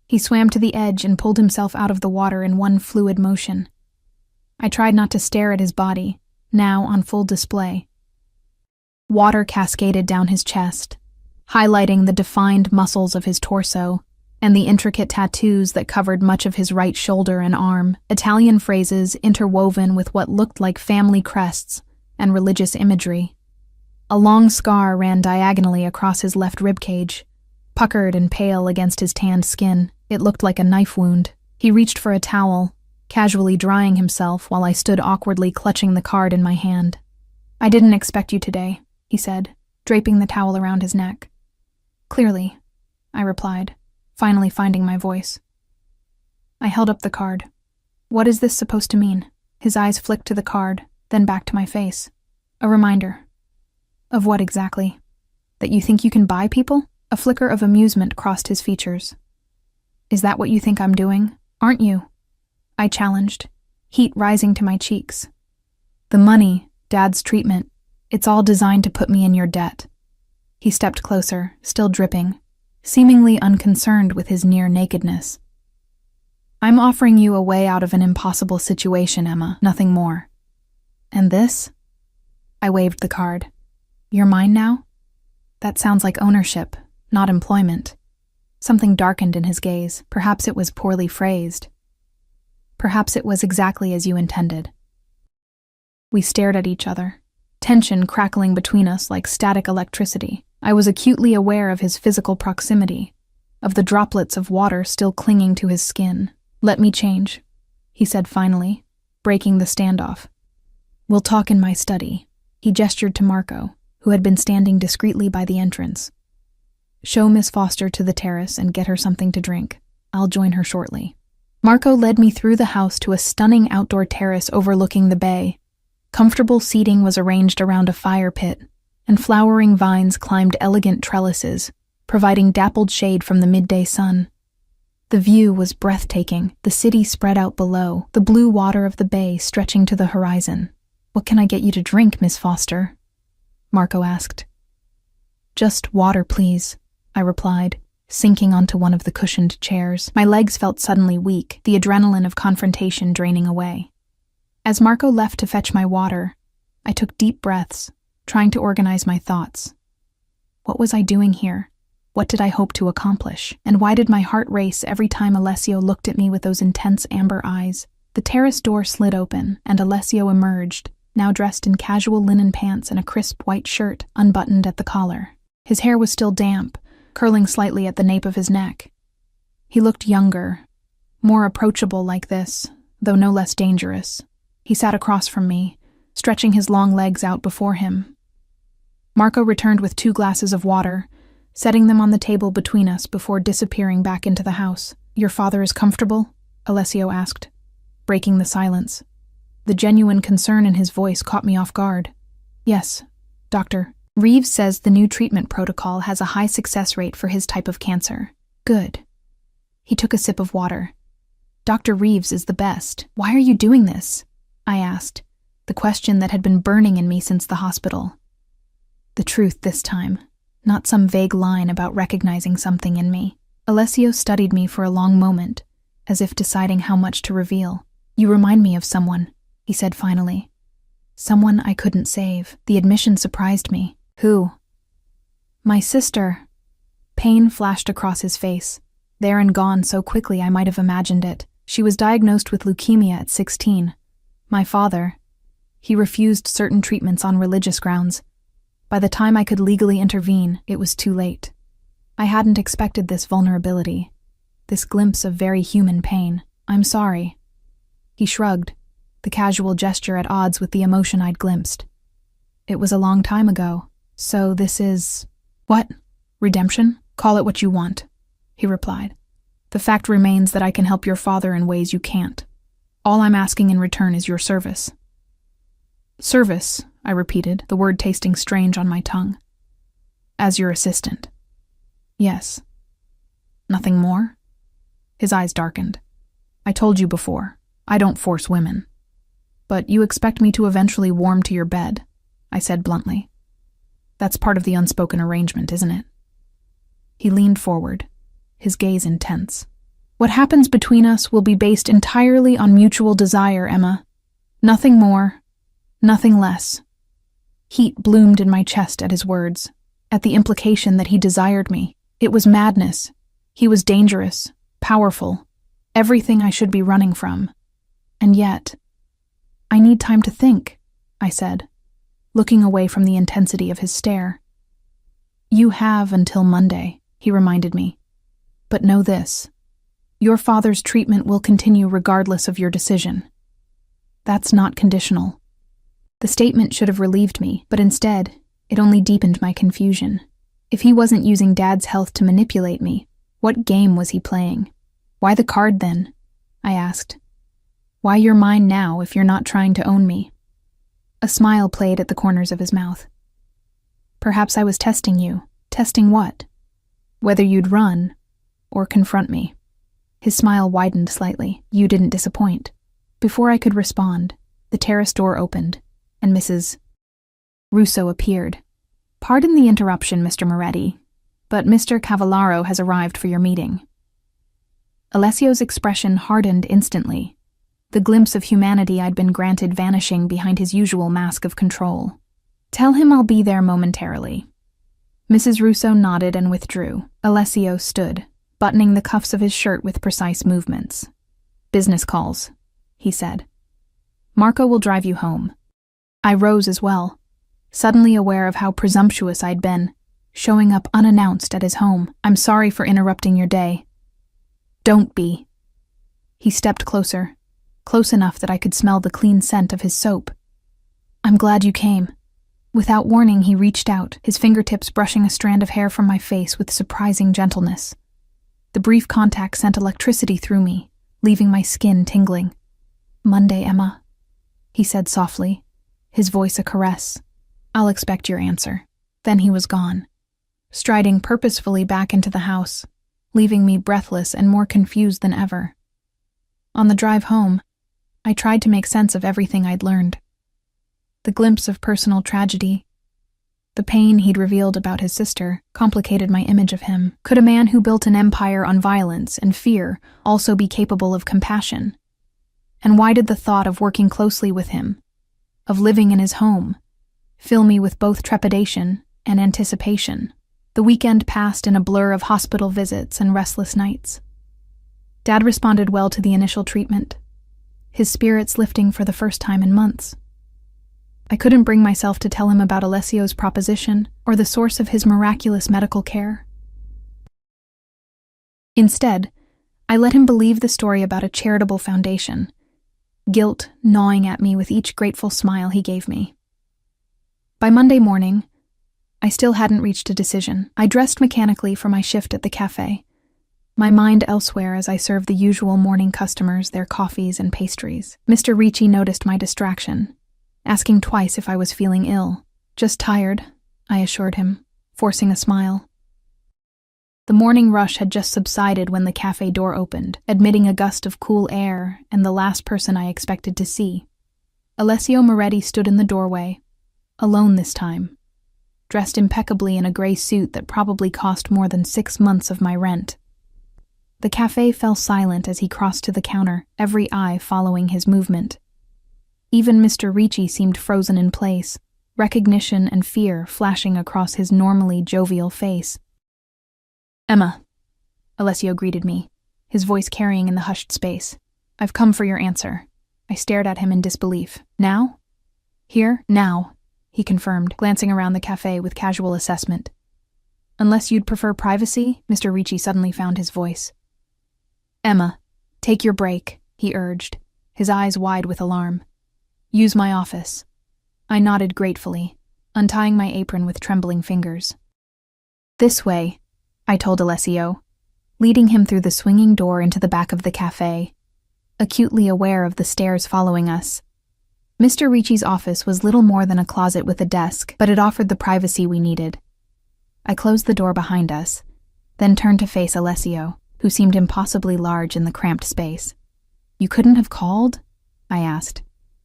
He swam to the edge and pulled himself out of the water in one fluid motion. I tried not to stare at his body, now on full display. Water cascaded down his chest, highlighting the defined muscles of his torso and the intricate tattoos that covered much of his right shoulder and arm, Italian phrases interwoven with what looked like family crests and religious imagery. A long scar ran diagonally across his left ribcage, puckered and pale against his tanned skin. It looked like a knife wound. He reached for a towel, casually drying himself while I stood awkwardly clutching the card in my hand. "I didn't expect you today," he said, draping the towel around his neck. "Clearly," I replied, finally finding my voice. I held up the card. "What is this supposed to mean?" His eyes flicked to the card, then back to my face. "A reminder." "Of what exactly? That you think you can buy people?" A flicker of amusement crossed his features. "Is that what you think I'm doing? Aren't you?" I challenged, heat rising to my cheeks. "The money, Dad's treatment, it's all designed to put me in your debt." He stepped closer, still dripping, seemingly unconcerned with his near nakedness. "I'm offering you a way out of an impossible situation, Emma, nothing more. And this?" I waved the card. "You're mine now?" That sounds like ownership, not employment. Something darkened in his gaze. Perhaps it was poorly phrased. Perhaps it was exactly as you intended. We stared at each other, tension crackling between us like static electricity. I was acutely aware of his physical proximity, of the droplets of water still clinging to his skin. "Let me change," he said finally, breaking the standoff. "We'll talk in my study." He gestured to Marco, who had been standing discreetly by the entrance. "Show Miss Foster to the terrace and get her something to drink. I'll join her shortly." Marco led me through the house to a stunning outdoor terrace overlooking the bay. Comfortable seating was arranged around a fire pit, and flowering vines climbed elegant trellises, providing dappled shade from the midday sun. The view was breathtaking, the city spread out below, the blue water of the bay stretching to the horizon. "What can I get you to drink, Miss Foster?" Marco asked. "Just water, please," I replied, sinking onto one of the cushioned chairs. My legs felt suddenly weak, the adrenaline of confrontation draining away. As Marco left to fetch my water, I took deep breaths, trying to organize my thoughts. What was I doing here? What did I hope to accomplish? And why did my heart race every time Alessio looked at me with those intense amber eyes? The terrace door slid open, and Alessio emerged, now dressed in casual linen pants and a crisp white shirt unbuttoned at the collar. His hair was still damp, curling slightly at the nape of his neck. He looked younger, more approachable like this, though no less dangerous. He sat across from me, stretching his long legs out before him. Marco returned with 2 glasses of water, setting them on the table between us before disappearing back into the house. "Your father is comfortable?" Alessio asked, breaking the silence. The genuine concern in his voice caught me off guard. "Yes, doctor. Reeves says the new treatment protocol has a high success rate for his type of cancer." "Good." He took a sip of water. "Dr. Reeves is the best. Why are you doing this?" I asked, the question that had been burning in me since the hospital. The truth this time, not some vague line about recognizing something in me. Alessio studied me for a long moment, as if deciding how much to reveal. "You remind me of someone," he said finally. "Someone I couldn't save." The admission surprised me. "Who?" "My sister." Pain flashed across his face, there and gone so quickly I might have imagined it. She was diagnosed with leukemia at 16. My father, he refused certain treatments on religious grounds. By the time I could legally intervene, it was too late. I hadn't expected this vulnerability, this glimpse of very human pain. "I'm sorry." He shrugged, the casual gesture at odds with the emotion I'd glimpsed. "It was a long time ago, so this is—" "What? Redemption? Call it what you want," he replied. "The fact remains that I can help your father in ways you can't. All I'm asking in return is your service." "Service," I repeated, the word tasting strange on my tongue. "As your assistant." "Yes." "Nothing more?" His eyes darkened. "I told you before, I don't force women. But you expect me to eventually warm to your bed," I said bluntly. "That's part of the unspoken arrangement, isn't it?" He leaned forward, his gaze intense. "What happens between us will be based entirely on mutual desire, Emma. Nothing more, nothing less." Heat bloomed in my chest at his words, at the implication that he desired me. It was madness. He was dangerous, powerful, everything I should be running from. And yet, "I need time to think," I said, looking away from the intensity of his stare. "You have until Monday," he reminded me. "But know this. Your father's treatment will continue regardless of your decision. That's not conditional." The statement should have relieved me, but instead, it only deepened my confusion. If he wasn't using Dad's health to manipulate me, what game was he playing? "Why the card then?" I asked. "Why you're mine now if you're not trying to own me?" A smile played at the corners of his mouth. "Perhaps I was testing you. Testing what? Whether you'd run or confront me." His smile widened slightly. "You didn't disappoint." Before I could respond, the terrace door opened, and Mrs. Russo appeared. "Pardon the interruption, Mr. Moretti, but Mr. Cavallaro has arrived for your meeting." Alessio's expression hardened instantly, the glimpse of humanity I'd been granted vanishing behind his usual mask of control. "Tell him I'll be there momentarily." Mrs. Russo nodded and withdrew. Alessio stood, buttoning the cuffs of his shirt with precise movements. "Business calls," he said. "Marco will drive you home." I rose as well, suddenly aware of how presumptuous I'd been, showing up unannounced at his home. "I'm sorry for interrupting your day." "Don't be." He stepped closer, close enough that I could smell the clean scent of his soap. "I'm glad you came." Without warning, he reached out, his fingertips brushing a strand of hair from my face with surprising gentleness. The brief contact sent electricity through me, leaving my skin tingling. "Monday, Emma," he said softly, his voice a caress. "I'll expect your answer." Then he was gone, striding purposefully back into the house, leaving me breathless and more confused than ever. On the drive home, I tried to make sense of everything I'd learned. The glimpse of personal tragedy, the pain he'd revealed about his sister, complicated my image of him. Could a man who built an empire on violence and fear also be capable of compassion? And why did the thought of working closely with him, of living in his home, fill me with both trepidation and anticipation? The weekend passed in a blur of hospital visits and restless nights. Dad responded well to the initial treatment, his spirits lifting for the first time in months. I couldn't bring myself to tell him about Alessio's proposition or the source of his miraculous medical care. Instead, I let him believe the story about a charitable foundation, guilt gnawing at me with each grateful smile he gave me. By Monday morning, I still hadn't reached a decision. I dressed mechanically for my shift at the cafe, my mind elsewhere as I served the usual morning customers their coffees and pastries. Mr. Ricci noticed my distraction, asking twice if I was feeling ill. Just tired, I assured him, forcing a smile. The morning rush had just subsided when the cafe door opened, admitting a gust of cool air and the last person I expected to see. Alessio Moretti stood in the doorway, alone this time, dressed impeccably in a gray suit that probably cost more than 6 months of my rent. The cafe fell silent as he crossed to the counter, every eye following his movement. Even Mr. Ricci seemed frozen in place, recognition and fear flashing across his normally jovial face. "Emma," Alessio greeted me, his voice carrying in the hushed space. "I've come for your answer." I stared at him in disbelief. "Now?" "Here, now," he confirmed, glancing around the cafe with casual assessment. "Unless you'd prefer privacy," Mr. Ricci suddenly found his voice. "Emma, take your break," he urged, his eyes wide with alarm. "Use my office." I nodded gratefully, untying my apron with trembling fingers. "This way," I told Alessio, leading him through the swinging door into the back of the cafe, acutely aware of the stairs following us. Mr. Ricci's office was little more than a closet with a desk, but it offered the privacy we needed. I closed the door behind us, then turned to face Alessio, who seemed impossibly large in the cramped space. "You couldn't have called?" I asked,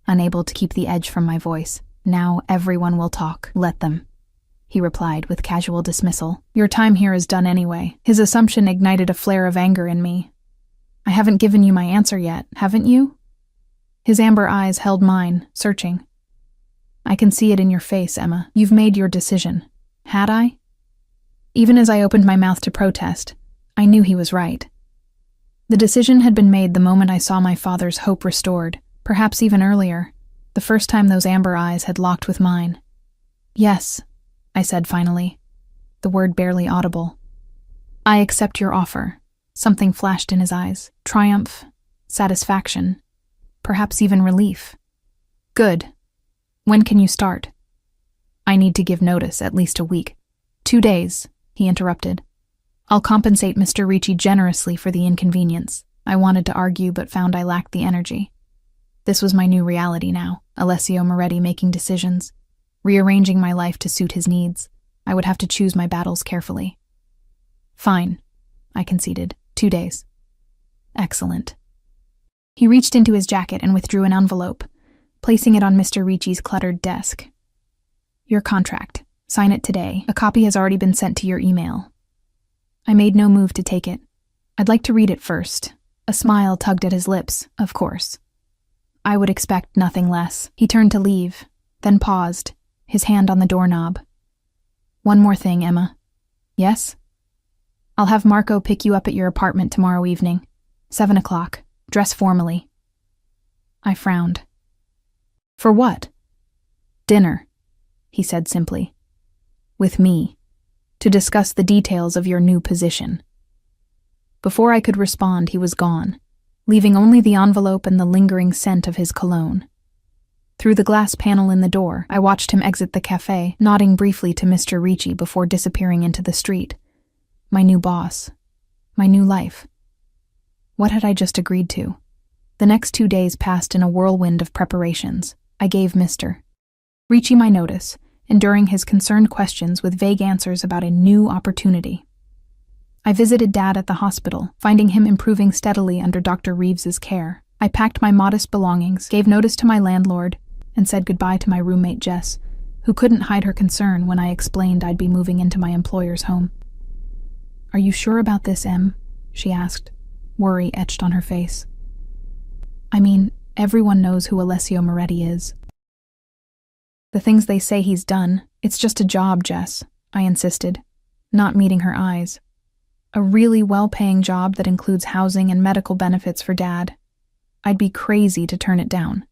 unable to keep the edge from my voice. "Now everyone will talk. Let them," he replied with casual dismissal. "Your time here is done anyway." His assumption ignited a flare of anger in me. "I haven't given you my answer yet, haven't you?" His amber eyes held mine, searching. "I can see it in your face, Emma. You've made your decision. Had I?" Even as I opened my mouth to protest, I knew he was right. The decision had been made the moment I saw my father's hope restored, perhaps even earlier, the first time those amber eyes had locked with mine. "Yes," I said finally, the word barely audible. "I accept your offer." Something flashed in his eyes. Triumph, satisfaction, perhaps even relief. "Good. When can you start?" "I need to give notice, at least a week." 2 days, he interrupted. "I'll compensate Mr. Ricci generously for the inconvenience." I wanted to argue but found I lacked the energy. This was my new reality now, Alessio Moretti making decisions, rearranging my life to suit his needs. I would have to choose my battles carefully. "Fine," I conceded. 2 days. "Excellent." He reached into his jacket and withdrew an envelope, placing it on Mr. Ricci's cluttered desk. "Your contract. Sign it today. A copy has already been sent to your email." I made no move to take it. "I'd like to read it first." A smile tugged at his lips, of course. I would expect nothing less. He turned to leave, then paused, his hand on the doorknob. "One more thing, Emma." "Yes?" "I'll have Marco pick you up at your apartment tomorrow evening. 7 o'clock. Dress formally." I frowned. "For what?" "Dinner," he said simply. "With me, to discuss the details of your new position." Before I could respond, he was gone, leaving only the envelope and the lingering scent of his cologne. Through the glass panel in the door, I watched him exit the cafe, nodding briefly to Mr. Ricci before disappearing into the street. My new boss. My new life. What had I just agreed to? The next 2 days passed in a whirlwind of preparations. I gave Mr. Ricci my notice, enduring his concerned questions with vague answers about a new opportunity. I visited Dad at the hospital, finding him improving steadily under Dr. Reeves's care. I packed my modest belongings, gave notice to my landlord, and said goodbye to my roommate Jess, who couldn't hide her concern when I explained I'd be moving into my employer's home. "Are you sure about this, Em?" she asked, worry etched on her face. "I mean, everyone knows who Alessio Moretti is." "The things they say he's done, it's just a job, Jess," I insisted, not meeting her eyes. "A really well-paying job that includes housing and medical benefits for Dad. I'd be crazy to turn it down."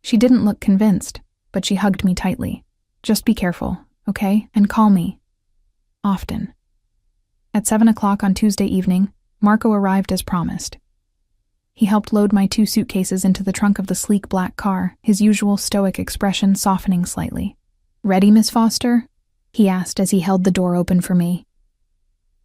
She didn't look convinced, but she hugged me tightly. "Just be careful, okay? And call me. Often." At 7 o'clock on Tuesday evening, Marco arrived as promised. He helped load my 2 suitcases into the trunk of the sleek black car, his usual stoic expression softening slightly. "Ready, Miss Foster?" he asked as he held the door open for me.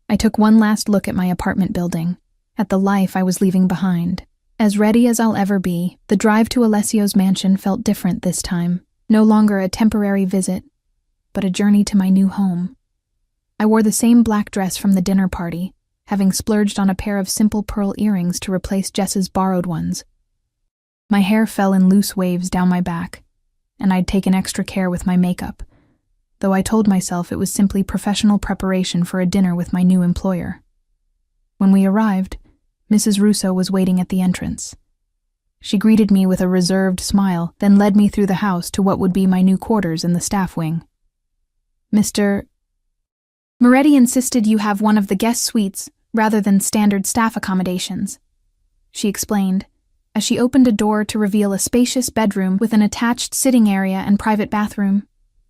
I took one last look at my apartment building, at the life I was leaving behind. As ready as I'll ever be, the drive to Alessio's mansion felt different this time, no longer a temporary visit, but a journey to my new home. I wore the same black dress from the dinner party, having splurged on a pair of simple pearl earrings to replace Jess's borrowed ones. My hair fell in loose waves down my back, and I'd taken extra care with my makeup, though I told myself it was simply professional preparation for a dinner with my new employer. When we arrived, Mrs. Russo was waiting at the entrance. She greeted me with a reserved smile, then led me through the house to what would be my new quarters in the staff wing. "Mr. Moretti insisted you have one of the guest suites rather than standard staff accommodations," she explained, as she opened a door to reveal a spacious bedroom with an attached sitting area and private bathroom.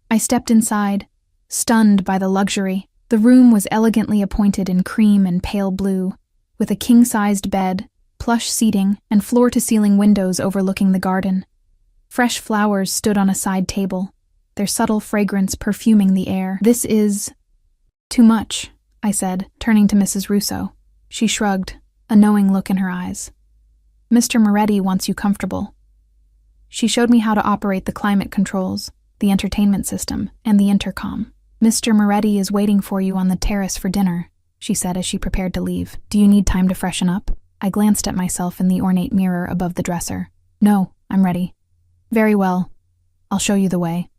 I stepped inside, stunned by the luxury. The room was elegantly appointed in cream and pale blue, with a king-sized bed, plush seating, and floor-to-ceiling windows overlooking the garden. Fresh flowers stood on a side table, their subtle fragrance perfuming the air. "This is too much," I said, turning to Mrs. Russo. She shrugged, a knowing look in her eyes. "Mr. Moretti wants you comfortable." She showed me how to operate the climate controls, the entertainment system, and the intercom. "Mr. Moretti is waiting for you on the terrace for dinner," she said as she prepared to leave. "Do you need time to freshen up?" I glanced at myself in the ornate mirror above the dresser. "No, I'm ready." "Very well. I'll show you the way."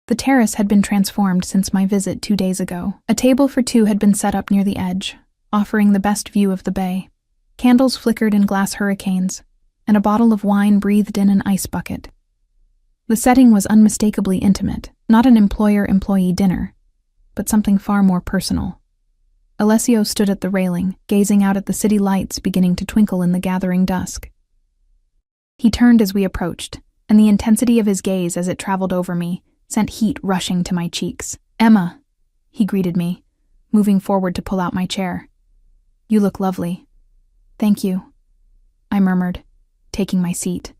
The terrace had been transformed since my visit 2 days ago. A table for 2 had been set up near the edge, offering the best view of the bay. Candles flickered in glass hurricanes, and a bottle of wine breathed in an ice bucket. The setting was unmistakably intimate, not an employer-employee dinner, but something far more personal. Alessio stood at the railing, gazing out at the city lights beginning to twinkle in the gathering dusk. He turned as we approached, and the intensity of his gaze as it traveled over me sent heat rushing to my cheeks. "Emma," he greeted me, moving forward to pull out my chair. "You look lovely." "Thank you," I murmured, taking my seat.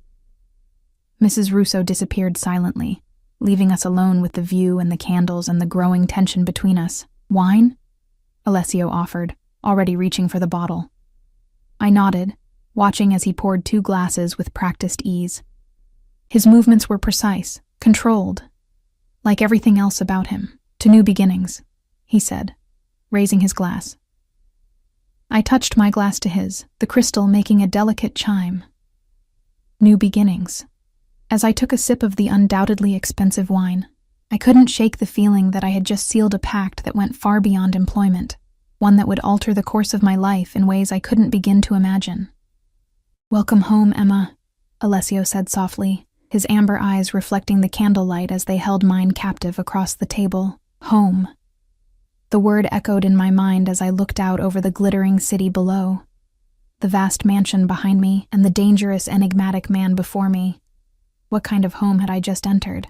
Mrs. Russo disappeared silently, leaving us alone with the view and the candles and the growing tension between us. "Wine?" Alessio offered, already reaching for the bottle. I nodded, watching as he poured 2 glasses with practiced ease. His movements were precise, controlled, like everything else about him. "To new beginnings," he said, raising his glass. I touched my glass to his, the crystal making a delicate chime. New beginnings. As I took a sip of the undoubtedly expensive wine, I couldn't shake the feeling that I had just sealed a pact that went far beyond employment, one that would alter the course of my life in ways I couldn't begin to imagine. "Welcome home, Emma," Alessio said softly, his amber eyes reflecting the candlelight as they held mine captive across the table. Home. The word echoed in my mind as I looked out over the glittering city below, the vast mansion behind me, and the dangerous, enigmatic man before me. What kind of home had I just entered?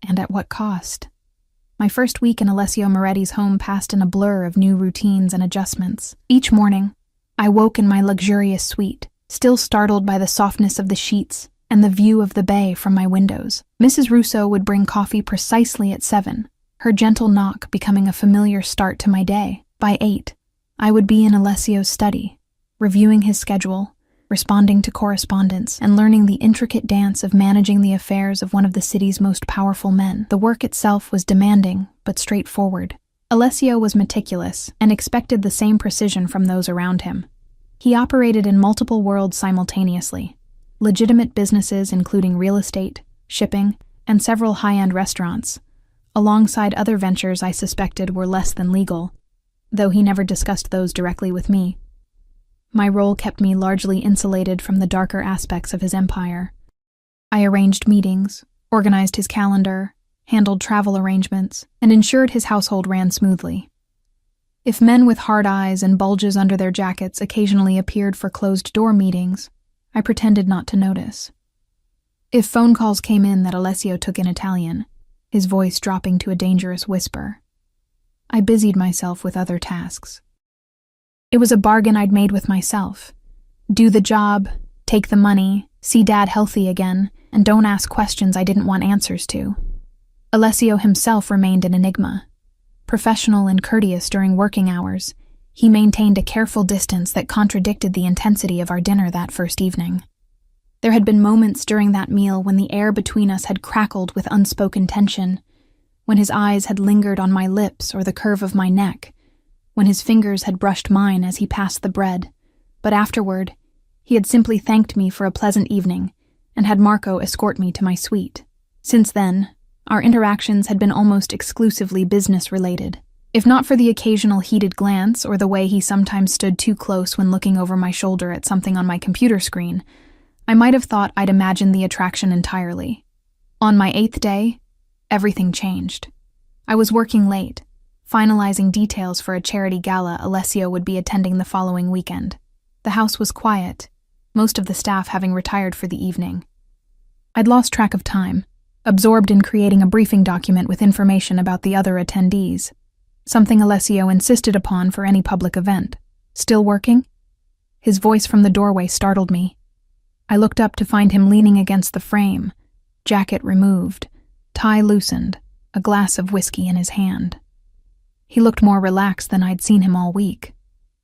And at what cost? My first week in Alessio Moretti's home passed in a blur of new routines and adjustments. Each morning, I woke in my luxurious suite, still startled by the softness of the sheets and the view of the bay from my windows. Mrs. Russo would bring coffee precisely at 7, her gentle knock becoming a familiar start to my day. By 8, I would be in Alessio's study, reviewing his schedule, responding to correspondence, and learning the intricate dance of managing the affairs of one of the city's most powerful men. The work itself was demanding, but straightforward. Alessio was meticulous and expected the same precision from those around him. He operated in multiple worlds simultaneously: legitimate businesses including real estate, shipping, and several high-end restaurants, alongside other ventures I suspected were less than legal, though he never discussed those directly with me. My role kept me largely insulated from the darker aspects of his empire. I arranged meetings, organized his calendar, handled travel arrangements, and ensured his household ran smoothly. If men with hard eyes and bulges under their jackets occasionally appeared for closed-door meetings, I pretended not to notice. If phone calls came in that Alessio took in Italian, his voice dropping to a dangerous whisper, I busied myself with other tasks. It was a bargain I'd made with myself. Do the job, take the money, see Dad healthy again, and don't ask questions I didn't want answers to. Alessio himself remained an enigma. Professional and courteous during working hours, he maintained a careful distance that contradicted the intensity of our dinner that first evening. There had been moments during that meal when the air between us had crackled with unspoken tension, when his eyes had lingered on my lips or the curve of my neck, when his fingers had brushed mine as he passed the bread, but afterward, he had simply thanked me for a pleasant evening and had Marco escort me to my suite. Since then, our interactions had been almost exclusively business-related. If not for the occasional heated glance or the way he sometimes stood too close when looking over my shoulder at something on my computer screen, I might have thought I'd imagined the attraction entirely. On my 8th day, everything changed. I was working late, finalizing details for a charity gala Alessio would be attending the following weekend. The house was quiet, most of the staff having retired for the evening. I'd lost track of time, absorbed in creating a briefing document with information about the other attendees, something Alessio insisted upon for any public event. Still working? His voice from the doorway startled me. I looked up to find him leaning against the frame, jacket removed, tie loosened, a glass of whiskey in his hand. He looked more relaxed than I'd seen him all week,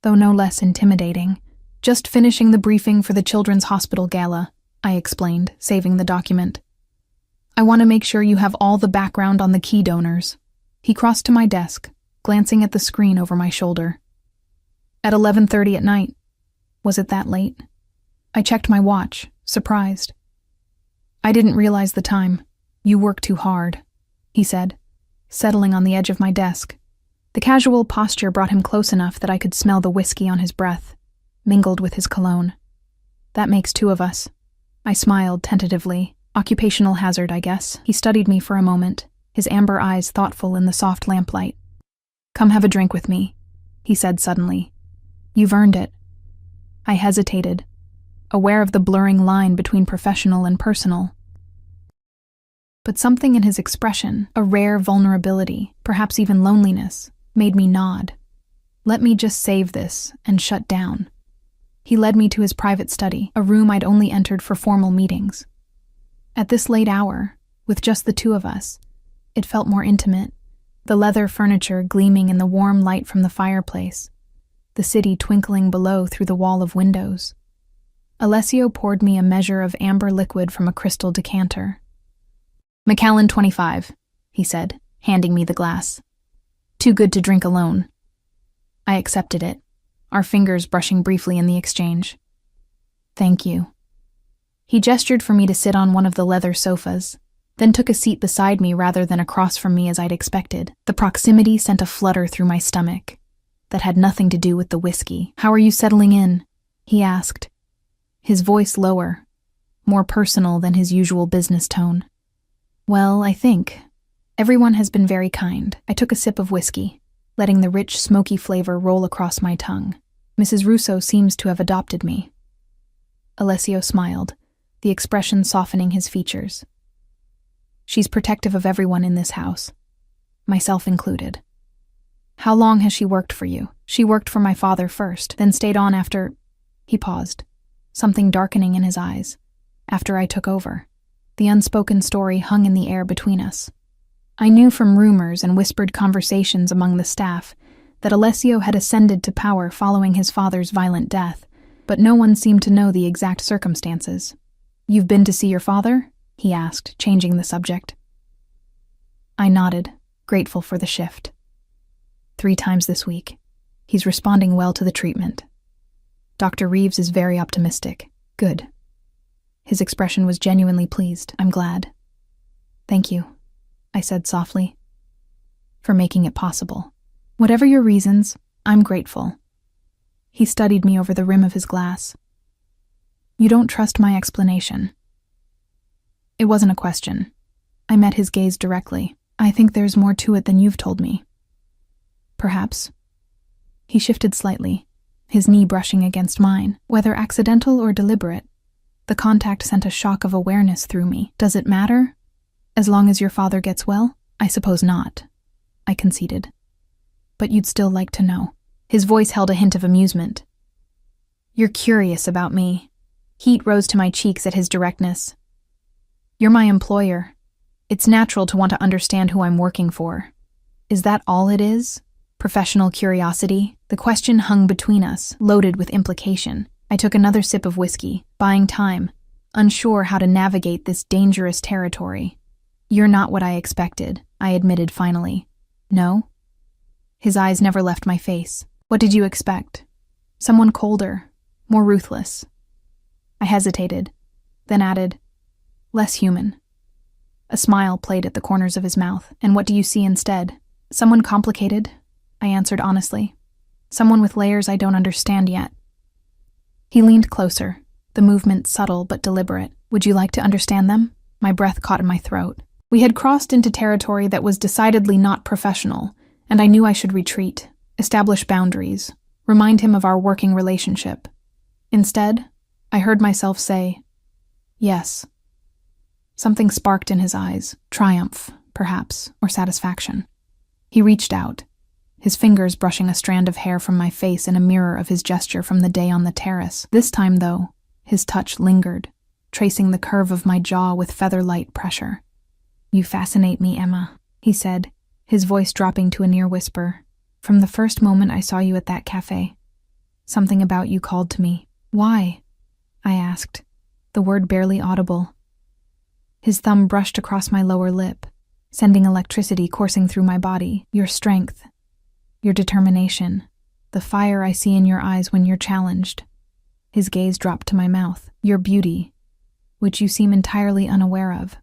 though no less intimidating. Just finishing the briefing for the Children's Hospital Gala, I explained, saving the document. I want to make sure you have all the background on the key donors. He crossed to my desk, glancing at the screen over my shoulder. At 11:30 at night. Was it that late? I checked my watch, surprised. I didn't realize the time. You work too hard, he said, settling on the edge of my desk. The casual posture brought him close enough that I could smell the whiskey on his breath, mingled with his cologne. That makes 2 of us. I smiled tentatively. Occupational hazard, I guess. He studied me for a moment, his amber eyes thoughtful in the soft lamplight. Come have a drink with me, he said suddenly. You've earned it. I hesitated, aware of the blurring line between professional and personal. But something in his expression, a rare vulnerability, perhaps even loneliness, made me nod. Let me just save this and shut down. He led me to his private study, a room I'd only entered for formal meetings. At this late hour, with just the 2 of us, it felt more intimate, the leather furniture gleaming in the warm light from the fireplace, the city twinkling below through the wall of windows. Alessio poured me a measure of amber liquid from a crystal decanter. Macallan 25, he said, handing me the glass. Too good to drink alone. I accepted it, our fingers brushing briefly in the exchange. Thank you. He gestured for me to sit on one of the leather sofas, then took a seat beside me rather than across from me as I'd expected. The proximity sent a flutter through my stomach. That had nothing to do with the whiskey. How are you settling in? He asked, his voice lower, more personal than his usual business tone. Well, I think. Everyone has been very kind. I took a sip of whiskey, letting the rich, smoky flavor roll across my tongue. Mrs. Russo seems to have adopted me. Alessio smiled, the expression softening his features. She's protective of everyone in this house, myself included. How long has she worked for you? She worked for my father first, then stayed on after... He paused, something darkening in his eyes. After I took over. The unspoken story hung in the air between us. I knew from rumors and whispered conversations among the staff that Alessio had ascended to power following his father's violent death, but no one seemed to know the exact circumstances. You've been to see your father? He asked, changing the subject. I nodded, grateful for the shift. 3 times this week. He's responding well to the treatment. Dr. Reeves is very optimistic. Good. His expression was genuinely pleased. I'm glad. Thank you, I said softly, for making it possible. Whatever your reasons, I'm grateful. He studied me over the rim of his glass. You don't trust my explanation. It wasn't a question. I met his gaze directly. I think there's more to it than you've told me. Perhaps. He shifted slightly, his knee brushing against mine, whether accidental or deliberate. The contact sent a shock of awareness through me. Does it matter? As long as your father gets well? I suppose not, I conceded. But you'd still like to know. His voice held a hint of amusement. You're curious about me. Heat rose to my cheeks at his directness. You're my employer. It's natural to want to understand who I'm working for. Is that all it is? Professional curiosity? The question hung between us, loaded with implication. I took another sip of whiskey, buying time, unsure how to navigate this dangerous territory. You're not what I expected, I admitted finally. No? His eyes never left my face. What did you expect? Someone colder, more ruthless. I hesitated, then added, less human. A smile played at the corners of his mouth. And what do you see instead? Someone complicated, I answered honestly. Someone with layers I don't understand yet. He leaned closer, the movement subtle but deliberate. Would you like to understand them? My breath caught in my throat. We had crossed into territory that was decidedly not professional, and I knew I should retreat, establish boundaries, remind him of our working relationship. Instead, I heard myself say, yes. Something sparked in his eyes, triumph, perhaps, or satisfaction. He reached out, his fingers brushing a strand of hair from my face in a mirror of his gesture from the day on the terrace. This time, though, his touch lingered, tracing the curve of my jaw with feather-light pressure. You fascinate me, Emma, he said, his voice dropping to a near whisper. From the first moment I saw you at that cafe. Something about you called to me. Why? I asked, the word barely audible. His thumb brushed across my lower lip, sending electricity coursing through my body. Your strength, your determination, the fire I see in your eyes when you're challenged. His gaze dropped to my mouth. Your beauty, which you seem entirely unaware of.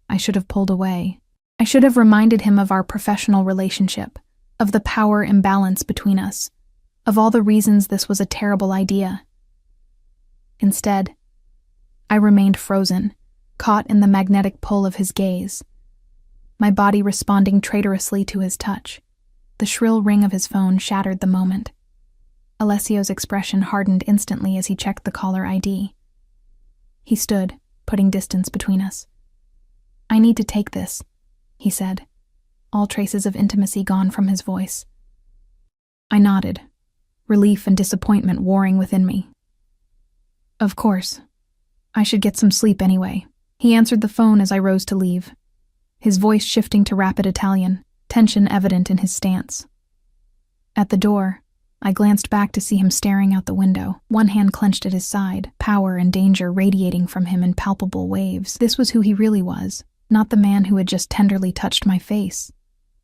I should have pulled away. I should have reminded him of our professional relationship, of the power imbalance between us, of all the reasons this was a terrible idea. Instead, I remained frozen, caught in the magnetic pull of his gaze, my body responding traitorously to his touch. The shrill ring of his phone shattered the moment. Alessio's expression hardened instantly as he checked the caller ID. He stood, putting distance between us. I need to take this, he said, all traces of intimacy gone from his voice. I nodded, relief and disappointment warring within me. Of course. I should get some sleep anyway. He answered the phone as I rose to leave, his voice shifting to rapid Italian, tension evident in his stance. At the door, I glanced back to see him staring out the window, one hand clenched at his side, power and danger radiating from him in palpable waves. This was who he really was, not the man who had just tenderly touched my face,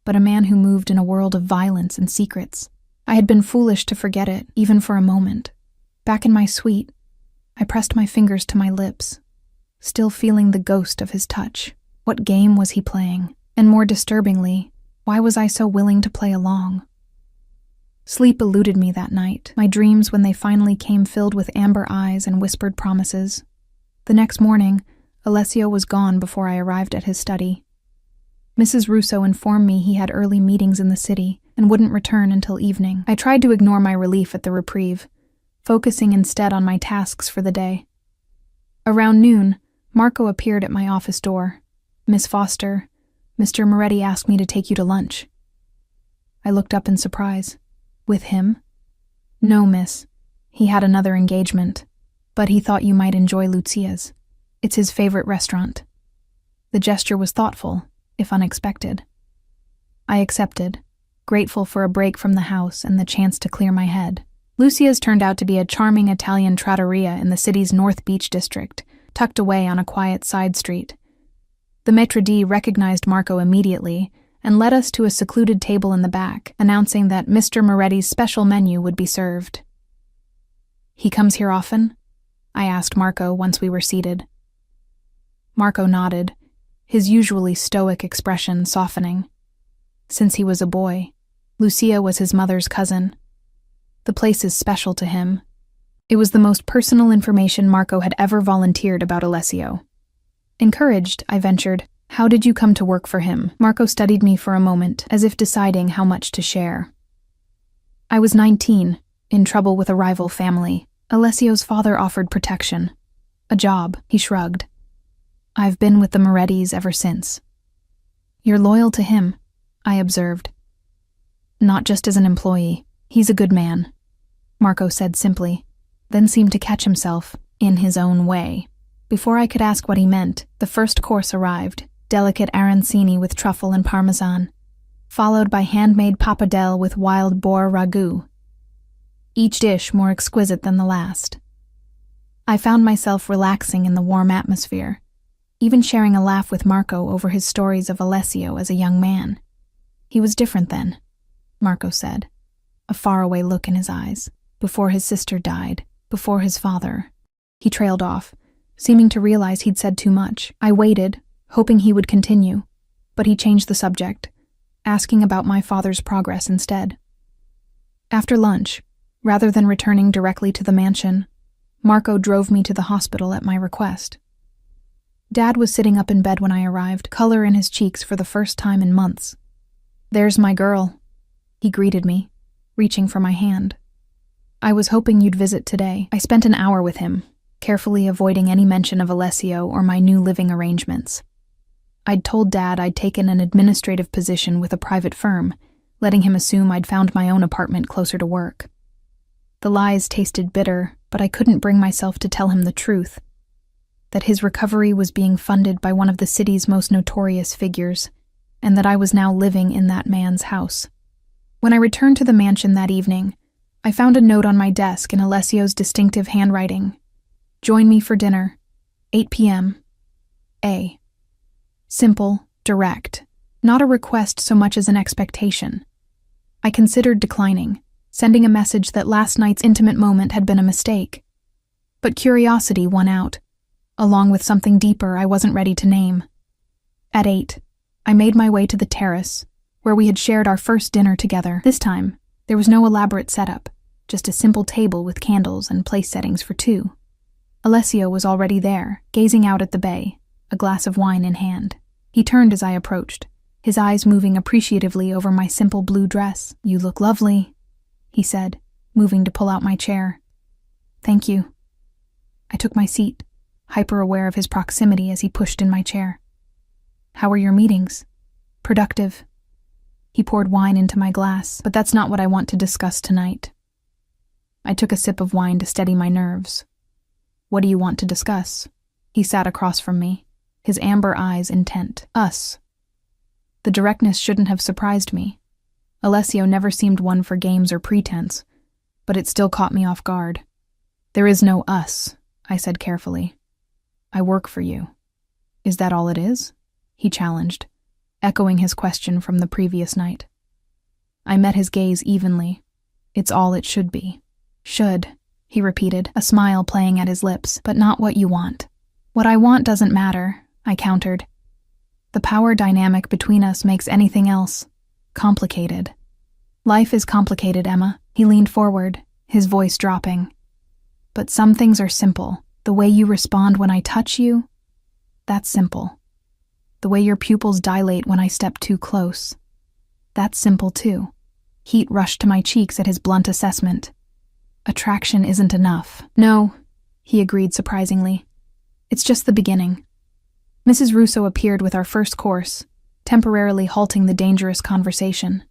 but a man who moved in a world of violence and secrets. I had been foolish to forget it, even for a moment. Back in my suite, I pressed my fingers to my lips, still feeling the ghost of his touch. What game was he playing? And more disturbingly, why was I so willing to play along? Sleep eluded me that night, my dreams when they finally came filled with amber eyes and whispered promises. The next morning, Alessio was gone before I arrived at his study. Mrs. Russo informed me he had early meetings in the city and wouldn't return until evening. I tried to ignore my relief at the reprieve, focusing instead on my tasks for the day. Around noon, Marco appeared at my office door. Miss Foster, Mr. Moretti asked me to take you to lunch. I looked up in surprise. With him? No, miss. He had another engagement, but he thought you might enjoy Lucia's. It's his favorite restaurant. The gesture was thoughtful, if unexpected. I accepted, grateful for a break from the house and the chance to clear my head. Lucia's turned out to be a charming Italian trattoria in the city's North Beach district, tucked away on a quiet side street. The maitre d' recognized Marco immediately and led us to a secluded table in the back, announcing that Mr. Moretti's special menu would be served. He comes here often? I asked Marco once we were seated. Marco nodded, his usually stoic expression softening. Since he was a boy, Lucia was his mother's cousin. The place is special to him. It was the most personal information Marco had ever volunteered about Alessio. Encouraged, I ventured, "How did you come to work for him?" Marco studied me for a moment, as if deciding how much to share. I was 19, in trouble with a rival family. Alessio's father offered protection, A job, he shrugged. I've been with the Morettis ever since. You're loyal to him, I observed. Not just as an employee. He's a good man, Marco said simply, then seemed to catch himself, in his own way. Before I could ask what he meant, the first course arrived, delicate arancini with truffle and parmesan, followed by handmade pappardelle with wild boar ragout, each dish more exquisite than the last. I found myself relaxing in the warm atmosphere, even sharing a laugh with Marco over his stories of Alessio as a young man. He was different then, Marco said, a faraway look in his eyes. Before his sister died, before his father. He trailed off, seeming to realize he'd said too much. I waited, hoping he would continue, but he changed the subject, asking about my father's progress instead. After lunch, rather than returning directly to the mansion, Marco drove me to the hospital at my request. Dad was sitting up in bed when I arrived, color in his cheeks for the first time in months. There's my girl, he greeted me, reaching for my hand. I was hoping you'd visit today. I spent an hour with him, carefully avoiding any mention of Alessio or my new living arrangements. I'd told Dad I'd taken an administrative position with a private firm, letting him assume I'd found my own apartment closer to work. The lies tasted bitter, but I couldn't bring myself to tell him the truth, that his recovery was being funded by one of the city's most notorious figures, and that I was now living in that man's house. When I returned to the mansion that evening, I found a note on my desk in Alessio's distinctive handwriting. Join me for dinner, 8 p.m. A. Simple, direct, not a request so much as an expectation. I considered declining, sending a message that last night's intimate moment had been a mistake. But curiosity won out, along with something deeper I wasn't ready to name. At 8, I made my way to the terrace, where we had shared our first dinner together. This time, there was no elaborate setup, just a simple table with candles and place settings for two. Alessio was already there, gazing out at the bay, a glass of wine in hand. He turned as I approached, his eyes moving appreciatively over my simple blue dress. You look lovely, he said, moving to pull out my chair. Thank you. I took my seat, hyper-aware of his proximity as he pushed in my chair. How were your meetings? Productive. He poured wine into my glass, but that's not what I want to discuss tonight. I took a sip of wine to steady my nerves. What do you want to discuss? He sat across from me, his amber eyes intent. Us. The directness shouldn't have surprised me. Alessio never seemed one for games or pretense, but it still caught me off guard. There is no us, I said carefully. I work for you. Is that all it is? He challenged, echoing his question from the previous night. I met his gaze evenly. It's all it should be. Should, he repeated, a smile playing at his lips, but not what you want. What I want doesn't matter, I countered. The power dynamic between us makes anything else complicated. Life is complicated, Emma. He leaned forward, his voice dropping. But some things are simple. The way you respond when I touch you, that's simple. The way your pupils dilate when I step too close, that's simple too. Heat rushed to my cheeks at his blunt assessment. Attraction isn't enough. No, he agreed surprisingly. It's just the beginning. Mrs. Russo appeared with our first course, temporarily halting the dangerous conversation.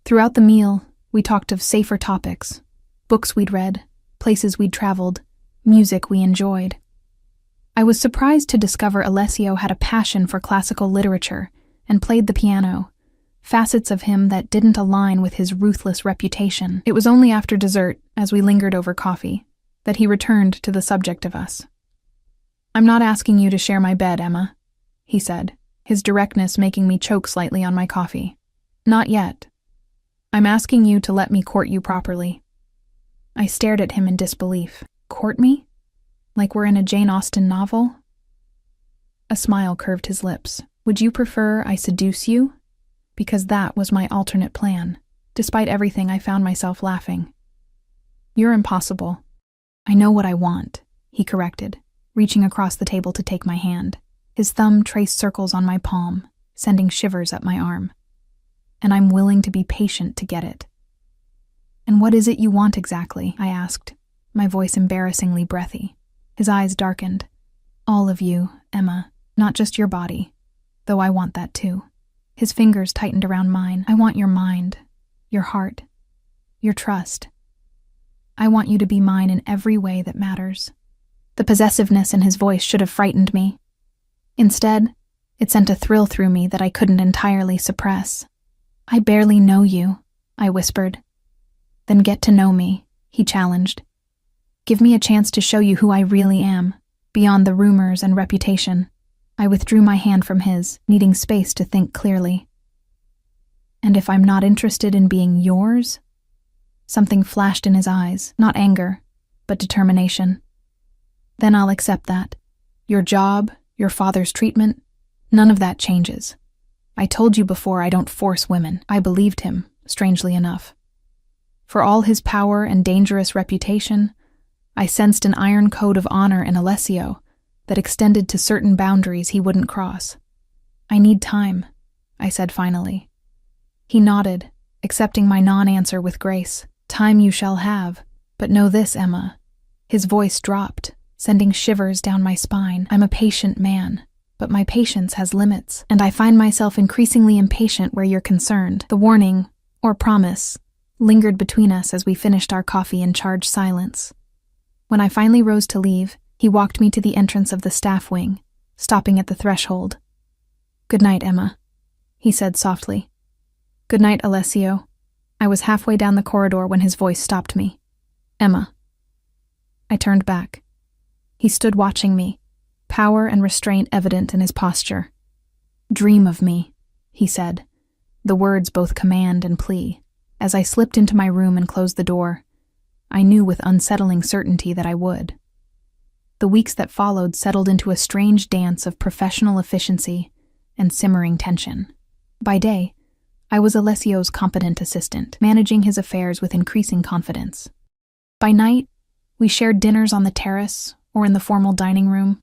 Throughout the meal, we talked of safer topics, books we'd read, places we'd traveled, music we enjoyed. I was surprised to discover Alessio had a passion for classical literature and played the piano, facets of him that didn't align with his ruthless reputation. It was only after dessert, as we lingered over coffee, that he returned to the subject of us. I'm not asking you to share my bed, Emma, he said, his directness making me choke slightly on my coffee. Not yet. I'm asking you to let me court you properly. I stared at him in disbelief. Court me? Like we're in a Jane Austen novel? A smile curved his lips. Would you prefer I seduce you? Because that was my alternate plan. Despite everything, I found myself laughing. You're impossible. I know what I want, he corrected, reaching across the table to take my hand. His thumb traced circles on my palm, sending shivers up my arm. And I'm willing to be patient to get it. And what is it you want exactly? I asked, my voice embarrassingly breathy. His eyes darkened. All of you, Emma, not just your body, though I want that too. His fingers tightened around mine. I want your mind, your heart, your trust. I want you to be mine in every way that matters. The possessiveness in his voice should have frightened me. Instead, it sent a thrill through me that I couldn't entirely suppress. I barely know you, I whispered. Then get to know me, he challenged. Give me a chance to show you who I really am, beyond the rumors and reputation. I withdrew my hand from his, needing space to think clearly. And if I'm not interested in being yours? Something flashed in his eyes, not anger, but determination. Then I'll accept that. Your job, your father's treatment, none of that changes. I told you before I don't force women. I believed him, strangely enough. For all his power and dangerous reputation, I sensed an iron code of honor in Alessio that extended to certain boundaries he wouldn't cross. I need time, I said finally. He nodded, accepting my non-answer with grace. Time you shall have, but know this, Emma. His voice dropped, sending shivers down my spine. I'm a patient man, but my patience has limits, and I find myself increasingly impatient where you're concerned. The warning, or promise, lingered between us as we finished our coffee in charged silence. When I finally rose to leave, he walked me to the entrance of the staff wing, stopping at the threshold. Good night, Emma, he said softly. Good night, Alessio. I was halfway down the corridor when his voice stopped me. Emma. I turned back. He stood watching me, power and restraint evident in his posture. Dream of me, he said, the words both command and plea. As I slipped into my room and closed the door, I knew with unsettling certainty that I would. The weeks that followed settled into a strange dance of professional efficiency and simmering tension. By day, I was Alessio's competent assistant, managing his affairs with increasing confidence. By night, we shared dinners on the terrace or in the formal dining room,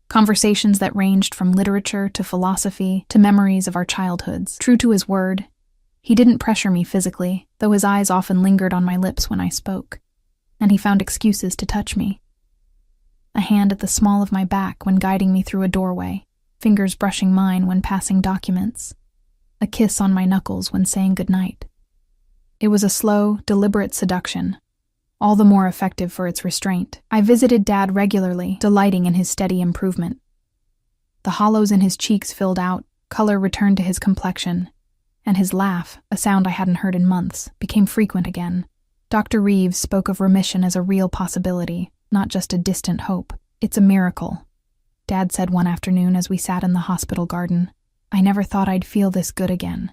conversations that ranged from literature to philosophy to memories of our childhoods. True to his word, he didn't pressure me physically, though his eyes often lingered on my lips when I spoke, and he found excuses to touch me. A hand at the small of my back when guiding me through a doorway, fingers brushing mine when passing documents, a kiss on my knuckles when saying goodnight. It was a slow, deliberate seduction, all the more effective for its restraint. I visited Dad regularly, delighting in his steady improvement. The hollows in his cheeks filled out, color returned to his complexion, and his laugh, a sound I hadn't heard in months, became frequent again. Dr. Reeves spoke of remission as a real possibility, not just a distant hope. It's a miracle, Dad said one afternoon as we sat in the hospital garden. I never thought I'd feel this good again.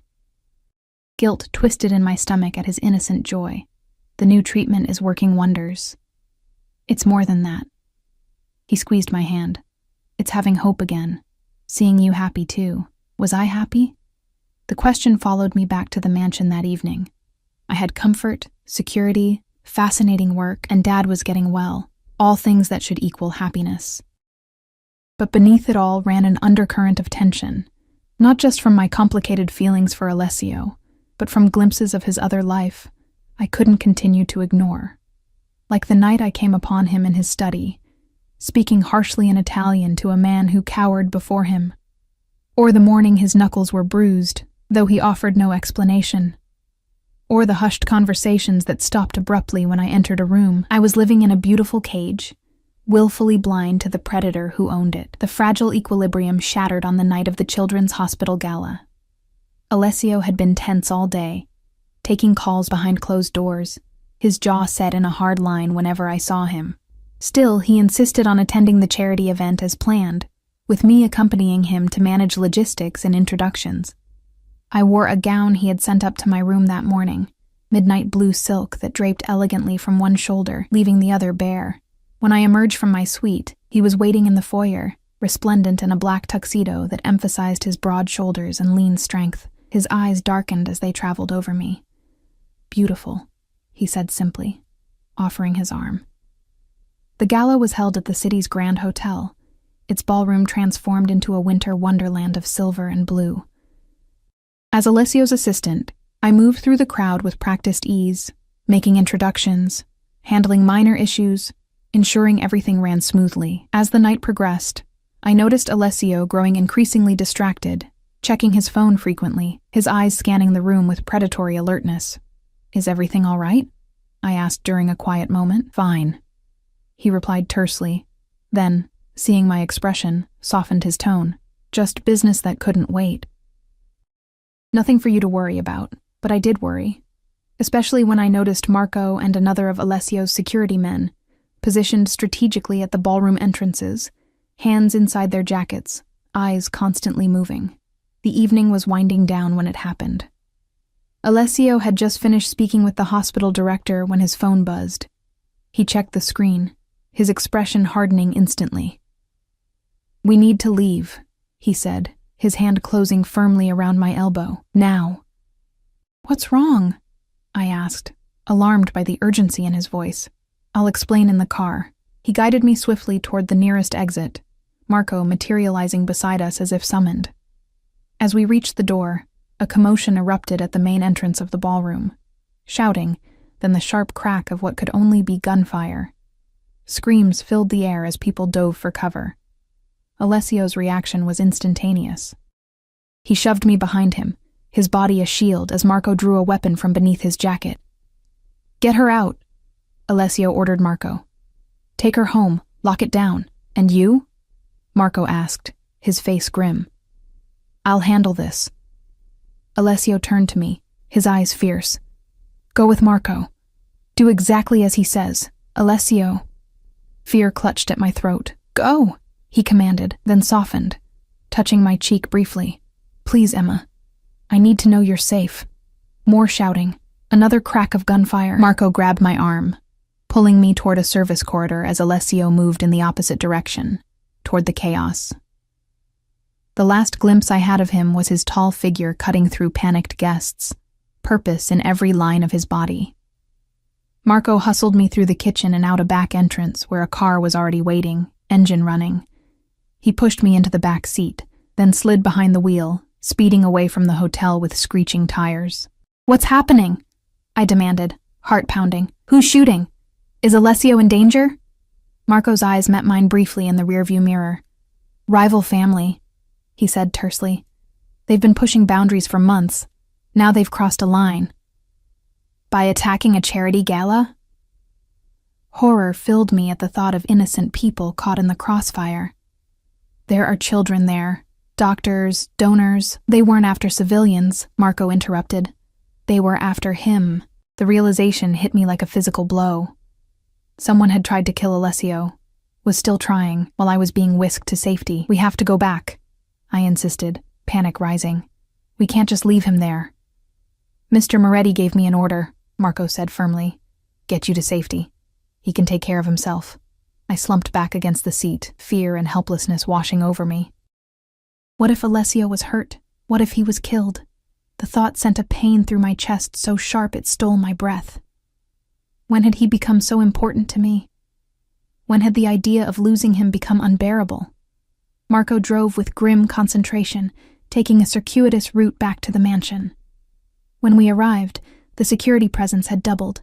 Guilt twisted in my stomach at his innocent joy. The new treatment is working wonders. It's more than that. He squeezed my hand. It's having hope again. Seeing you happy too. Was I happy? The question followed me back to the mansion that evening. I had comfort, security, fascinating work, and Dad was getting well. All things that should equal happiness. But beneath it all ran an undercurrent of tension. Not just from my complicated feelings for Alessio, but from glimpses of his other life I couldn't continue to ignore. Like the night I came upon him in his study, speaking harshly in Italian to a man who cowered before him. Or the morning his knuckles were bruised, though he offered no explanation. Or the hushed conversations that stopped abruptly when I entered a room. I was living in a beautiful cage, willfully blind to the predator who owned it. The fragile equilibrium shattered on the night of the Children's Hospital Gala. Alessio had been tense all day, taking calls behind closed doors, his jaw set in a hard line whenever I saw him. Still, he insisted on attending the charity event as planned, with me accompanying him to manage logistics and introductions. I wore a gown he had sent up to my room that morning, midnight blue silk that draped elegantly from one shoulder, leaving the other bare. When I emerged from my suite, he was waiting in the foyer, resplendent in a black tuxedo that emphasized his broad shoulders and lean strength. His eyes darkened as they traveled over me. Beautiful, he said simply, offering his arm. The gala was held at the city's Grand Hotel, its ballroom transformed into a winter wonderland of silver and blue. As Alessio's assistant, I moved through the crowd with practiced ease, making introductions, handling minor issues, ensuring everything ran smoothly. As the night progressed, I noticed Alessio growing increasingly distracted, checking his phone frequently, his eyes scanning the room with predatory alertness. "Is everything all right?" I asked during a quiet moment. "Fine," he replied tersely. Then, seeing my expression, softened his tone. "Just business that couldn't wait." Nothing for you to worry about, but I did worry, especially when I noticed Marco and another of Alessio's security men, positioned strategically at the ballroom entrances, hands inside their jackets, eyes constantly moving. The evening was winding down when it happened. Alessio had just finished speaking with the hospital director when his phone buzzed. He checked the screen, his expression hardening instantly. "We need to leave," he said, his hand closing firmly around my elbow. "Now." "What's wrong?" I asked, alarmed by the urgency in his voice. "I'll explain in the car." He guided me swiftly toward the nearest exit, Marco materializing beside us as if summoned. As we reached the door, a commotion erupted at the main entrance of the ballroom. Shouting, then the sharp crack of what could only be gunfire. Screams filled the air as people dove for cover. Alessio's reaction was instantaneous. He shoved me behind him, his body a shield as Marco drew a weapon from beneath his jacket. "Get her out," Alessio ordered Marco. "Take her home, lock it down. And you?" Marco asked, his face grim. "I'll handle this." Alessio turned to me, his eyes fierce. "Go with Marco. Do exactly as he says, Alessio." Fear clutched at my throat. "Go," he commanded, then softened, touching my cheek briefly. "Please, Emma. I need to know you're safe." More shouting. Another crack of gunfire. Marco grabbed my arm, pulling me toward a service corridor as Alessio moved in the opposite direction, toward the chaos. The last glimpse I had of him was his tall figure cutting through panicked guests, purpose in every line of his body. Marco hustled me through the kitchen and out a back entrance where a car was already waiting, engine running. He pushed me into the back seat, then slid behind the wheel, speeding away from the hotel with screeching tires. "What's happening?" I demanded, heart pounding. "Who's shooting? Is Alessio in danger?" Marco's eyes met mine briefly in the rearview mirror. "Rival family," he said tersely. "They've been pushing boundaries for months. Now they've crossed a line." "By attacking a charity gala?" Horror filled me at the thought of innocent people caught in the crossfire. "There are children there, doctors, donors. They weren't after civilians," Marco interrupted. "They were after him." The realization hit me like a physical blow. Someone had tried to kill Alessio, was still trying, while I was being whisked to safety. "We have to go back," I insisted, panic rising. "We can't just leave him there." "Mr. Moretti gave me an order," Marco said firmly. "Get you to safety. He can take care of himself." I slumped back against the seat, fear and helplessness washing over me. What if Alessio was hurt? What if he was killed? The thought sent a pain through my chest so sharp it stole my breath. When had he become so important to me? When had the idea of losing him become unbearable? Marco drove with grim concentration, taking a circuitous route back to the mansion. When we arrived, the security presence had doubled.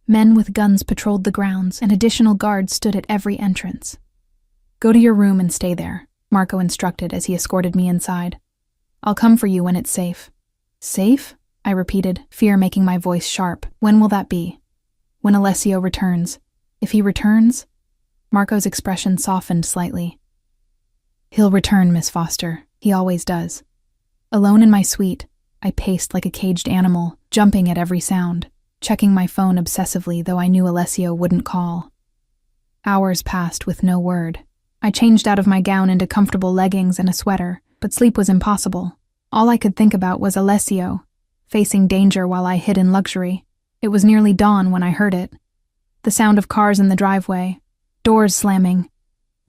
Men with guns patrolled the grounds, and additional guards stood at every entrance. "Go to your room and stay there," Marco instructed as he escorted me inside. "I'll come for you when it's safe." "Safe?" I repeated, fear making my voice sharp. "When will that be?" "When Alessio returns." "If he returns?" Marco's expression softened slightly. "He'll return, Miss Foster. He always does." Alone in my suite, I paced like a caged animal, jumping at every sound, checking my phone obsessively, though I knew Alessio wouldn't call. Hours passed with no word. I changed out of my gown into comfortable leggings and a sweater, but sleep was impossible. All I could think about was Alessio, facing danger while I hid in luxury. It was nearly dawn when I heard it. The sound of cars in the driveway, doors slamming,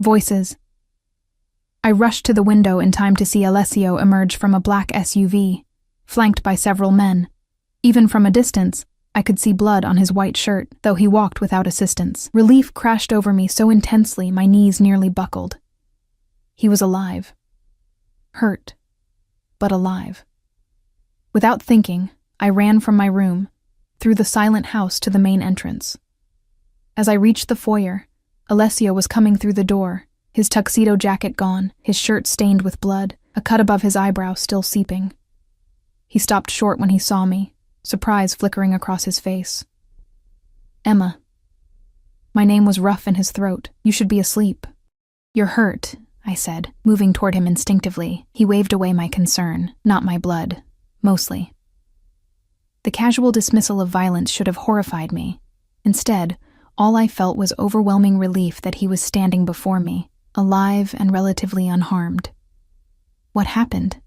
voices. I rushed to the window in time to see Alessio emerge from a black SUV, flanked by several men. Even from a distance, I could see blood on his white shirt, though he walked without assistance. Relief crashed over me so intensely my knees nearly buckled. He was alive. Hurt, but alive. Without thinking, I ran from my room, through the silent house to the main entrance. As I reached the foyer, Alessio was coming through the door, his tuxedo jacket gone, his shirt stained with blood, a cut above his eyebrow still seeping. He stopped short when he saw me, surprise flickering across his face. "Emma." My name was rough in his throat. "You should be asleep." "You're hurt," I said, moving toward him instinctively. He waved away my concern, not my blood, mostly. The casual dismissal of violence should have horrified me. Instead, all I felt was overwhelming relief that he was standing before me, alive and relatively unharmed. "What happened?"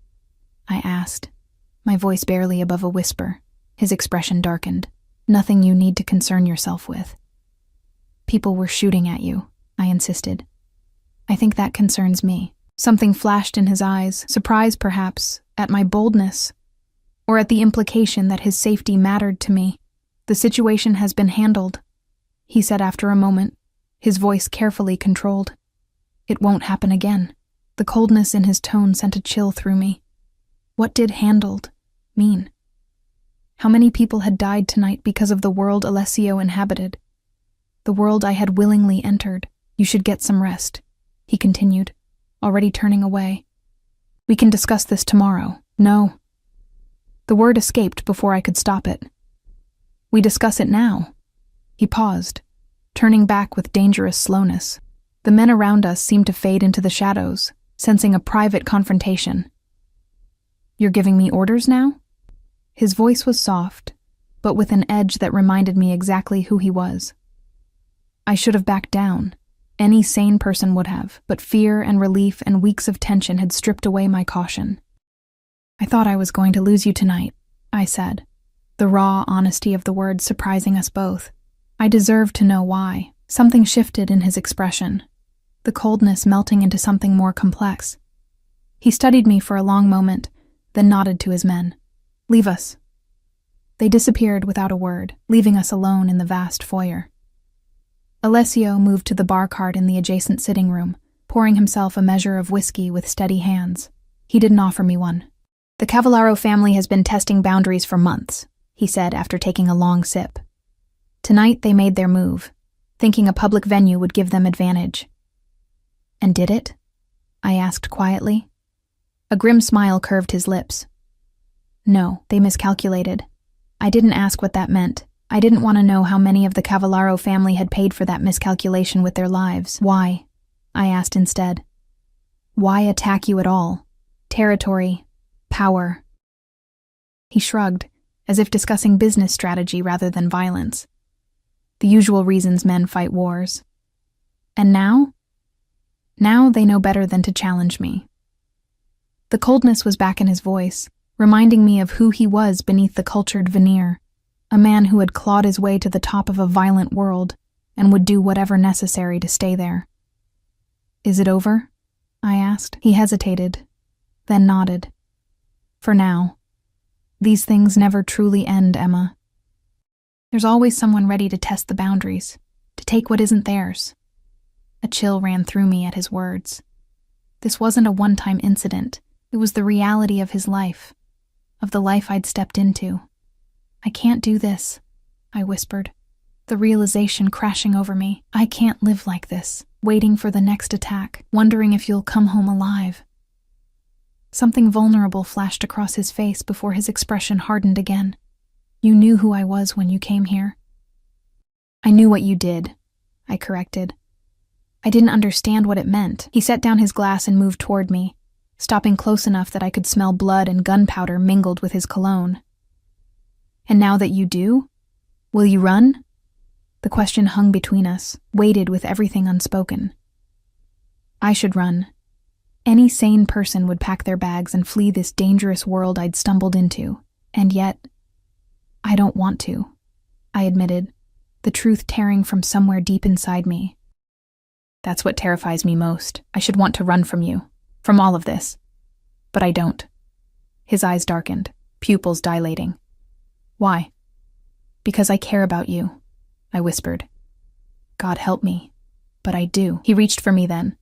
I asked, my voice barely above a whisper. His expression darkened. "Nothing you need to concern yourself with." "People were shooting at you," I insisted. "I think that concerns me." Something flashed in his eyes, surprise perhaps, at my boldness, or at the implication that his safety mattered to me. "The situation has been handled," he said after a moment, his voice carefully controlled. "It won't happen again." The coldness in his tone sent a chill through me. What did handled mean? How many people had died tonight because of the world Alessio inhabited? The world I had willingly entered. "You should get some rest," he continued, already turning away. "We can discuss this tomorrow." "No." The word escaped before I could stop it. "We discuss it now." He paused, turning back with dangerous slowness. The men around us seemed to fade into the shadows, sensing a private confrontation. "You're giving me orders now?" His voice was soft, but with an edge that reminded me exactly who he was. I should have backed down. Any sane person would have, but fear and relief and weeks of tension had stripped away my caution. "I thought I was going to lose you tonight," I said, the raw honesty of the words surprising us both. I deserved to know why. Something shifted in his expression, the coldness melting into something more complex. He studied me for a long moment, then nodded to his men. "Leave us." They disappeared without a word, leaving us alone in the vast foyer. Alessio moved to the bar cart in the adjacent sitting room, pouring himself a measure of whiskey with steady hands. He didn't offer me one. "The Cavallaro family has been testing boundaries for months," he said after taking a long sip. "Tonight they made their move, thinking a public venue would give them advantage." "And did it?" I asked quietly. A grim smile curved his lips. "No, they miscalculated. I didn't ask what that meant. I didn't want to know how many of the Cavallaro family had paid for that miscalculation with their lives." "Why?" I asked instead. "Why attack you at all? Territory, power." He shrugged, as if discussing business strategy rather than violence. The usual reasons men fight wars. "And now?" "Now they know better than to challenge me." The coldness was back in his voice, reminding me of who he was beneath the cultured veneer, a man who had clawed his way to the top of a violent world and would do whatever necessary to stay there. "Is it over?" I asked. He hesitated, then nodded. "For now. These things never truly end, Emma. There's always someone ready to test the boundaries, to take what isn't theirs." A chill ran through me at his words. This wasn't a one-time incident. It was the reality of his life, of the life I'd stepped into. "I can't do this," I whispered, the realization crashing over me. "I can't live like this, waiting for the next attack, wondering if you'll come home alive." Something vulnerable flashed across his face before his expression hardened again. "You knew who I was when you came here." "I knew what you did," I corrected. I didn't understand what it meant. He set down his glass and moved toward me, stopping close enough that I could smell blood and gunpowder mingled with his cologne. "And now that you do, will you run?" The question hung between us, weighted with everything unspoken. I should run. Any sane person would pack their bags and flee this dangerous world I'd stumbled into, and yet, I don't want to, I admitted, the truth tearing from somewhere deep inside me. "That's what terrifies me most. I should want to run from you, from all of this. But I don't." His eyes darkened, pupils dilating. "Why?" "Because I care about you," I whispered. "God help me, but I do." He reached for me then,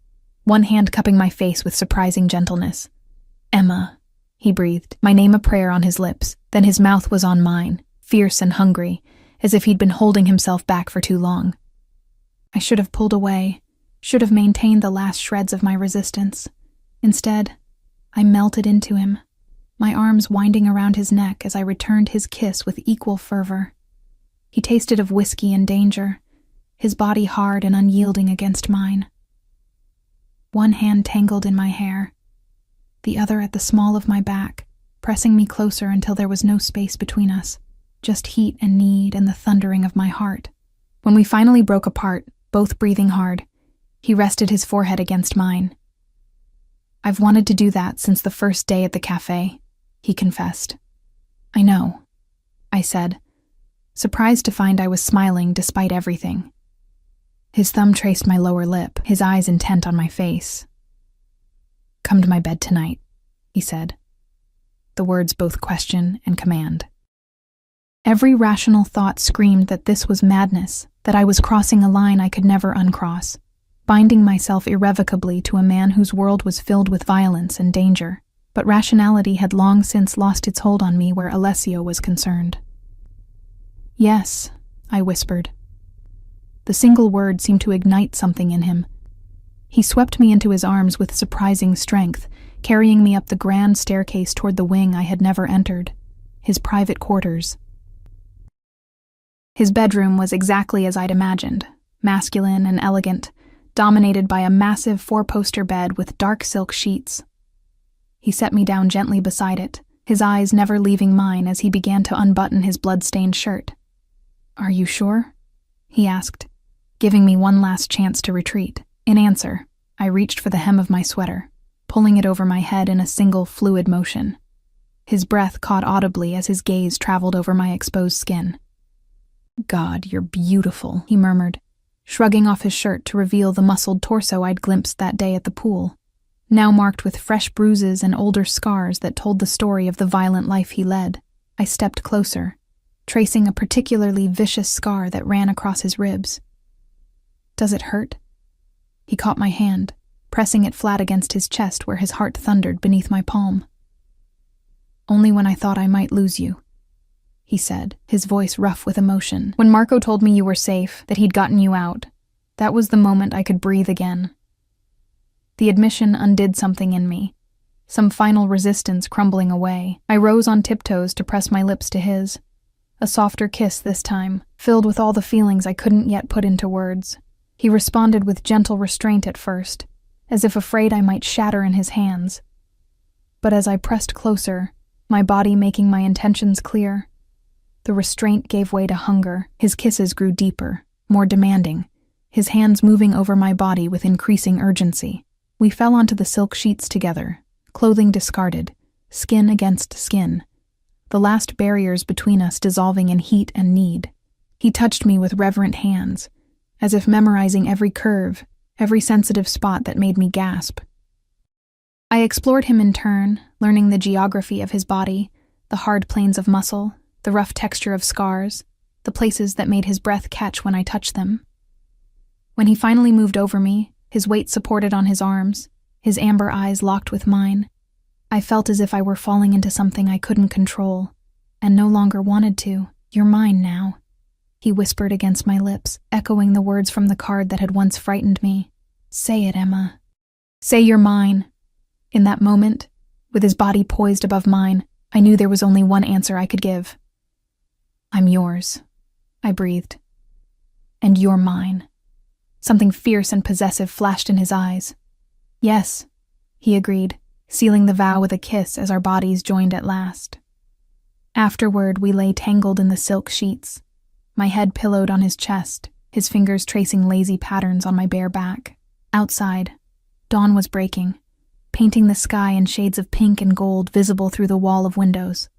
one hand cupping my face with surprising gentleness. "Emma," he breathed, my name a prayer on his lips. Then his mouth was on mine, fierce and hungry, as if he'd been holding himself back for too long. I should have pulled away, should have maintained the last shreds of my resistance. Instead, I melted into him, my arms winding around his neck as I returned his kiss with equal fervor. He tasted of whiskey and danger, his body hard and unyielding against mine. One hand tangled in my hair, the other at the small of my back, pressing me closer until there was no space between us, just heat and need and the thundering of my heart. When we finally broke apart, both breathing hard, he rested his forehead against mine. "I've wanted to do that since the first day at the cafe," he confessed. "I know," I said, surprised to find I was smiling despite everything. His thumb traced my lower lip, his eyes intent on my face. "Come to my bed tonight," he said. The words both question and command. Every rational thought screamed that this was madness, that I was crossing a line I could never uncross, binding myself irrevocably to a man whose world was filled with violence and danger. But rationality had long since lost its hold on me where Alessio was concerned. "Yes," I whispered. The single word seemed to ignite something in him. He swept me into his arms with surprising strength, carrying me up the grand staircase toward the wing I had never entered, his private quarters. His bedroom was exactly as I'd imagined, masculine and elegant, dominated by a massive four-poster bed with dark silk sheets. He set me down gently beside it, his eyes never leaving mine as he began to unbutton his blood-stained shirt. "Are you sure?" he asked, giving me one last chance to retreat. In answer, I reached for the hem of my sweater, pulling it over my head in a single fluid motion. His breath caught audibly as his gaze traveled over my exposed skin. "God, you're beautiful," he murmured, shrugging off his shirt to reveal the muscled torso I'd glimpsed that day at the pool, now marked with fresh bruises and older scars that told the story of the violent life he led. I stepped closer, tracing a particularly vicious scar that ran across his ribs. "Does it hurt?" He caught my hand, pressing it flat against his chest where his heart thundered beneath my palm. "Only when I thought I might lose you," he said, his voice rough with emotion. "When Marco told me you were safe, that he'd gotten you out, that was the moment I could breathe again." The admission undid something in me, some final resistance crumbling away. I rose on tiptoes to press my lips to his. A softer kiss this time, filled with all the feelings I couldn't yet put into words. He responded with gentle restraint at first, as if afraid I might shatter in his hands. But as I pressed closer, my body making my intentions clear, the restraint gave way to hunger. His kisses grew deeper, more demanding, his hands moving over my body with increasing urgency. We fell onto the silk sheets together, clothing discarded, skin against skin, the last barriers between us dissolving in heat and need. He touched me with reverent hands, as if memorizing every curve, every sensitive spot that made me gasp. I explored him in turn, learning the geography of his body, the hard planes of muscle, the rough texture of scars, the places that made his breath catch when I touched them. When he finally moved over me, his weight supported on his arms, his amber eyes locked with mine, I felt as if I were falling into something I couldn't control, and no longer wanted to. "You're mine now," he whispered against my lips, echoing the words from the card that had once frightened me. "Say it, Emma. Say you're mine." In that moment, with his body poised above mine, I knew there was only one answer I could give. "I'm yours," I breathed. "And you're mine." Something fierce and possessive flashed in his eyes. "Yes," he agreed, sealing the vow with a kiss as our bodies joined at last. Afterward, we lay tangled in the silk sheets, my head pillowed on his chest, his fingers tracing lazy patterns on my bare back. Outside, dawn was breaking, painting the sky in shades of pink and gold visible through the wall of windows.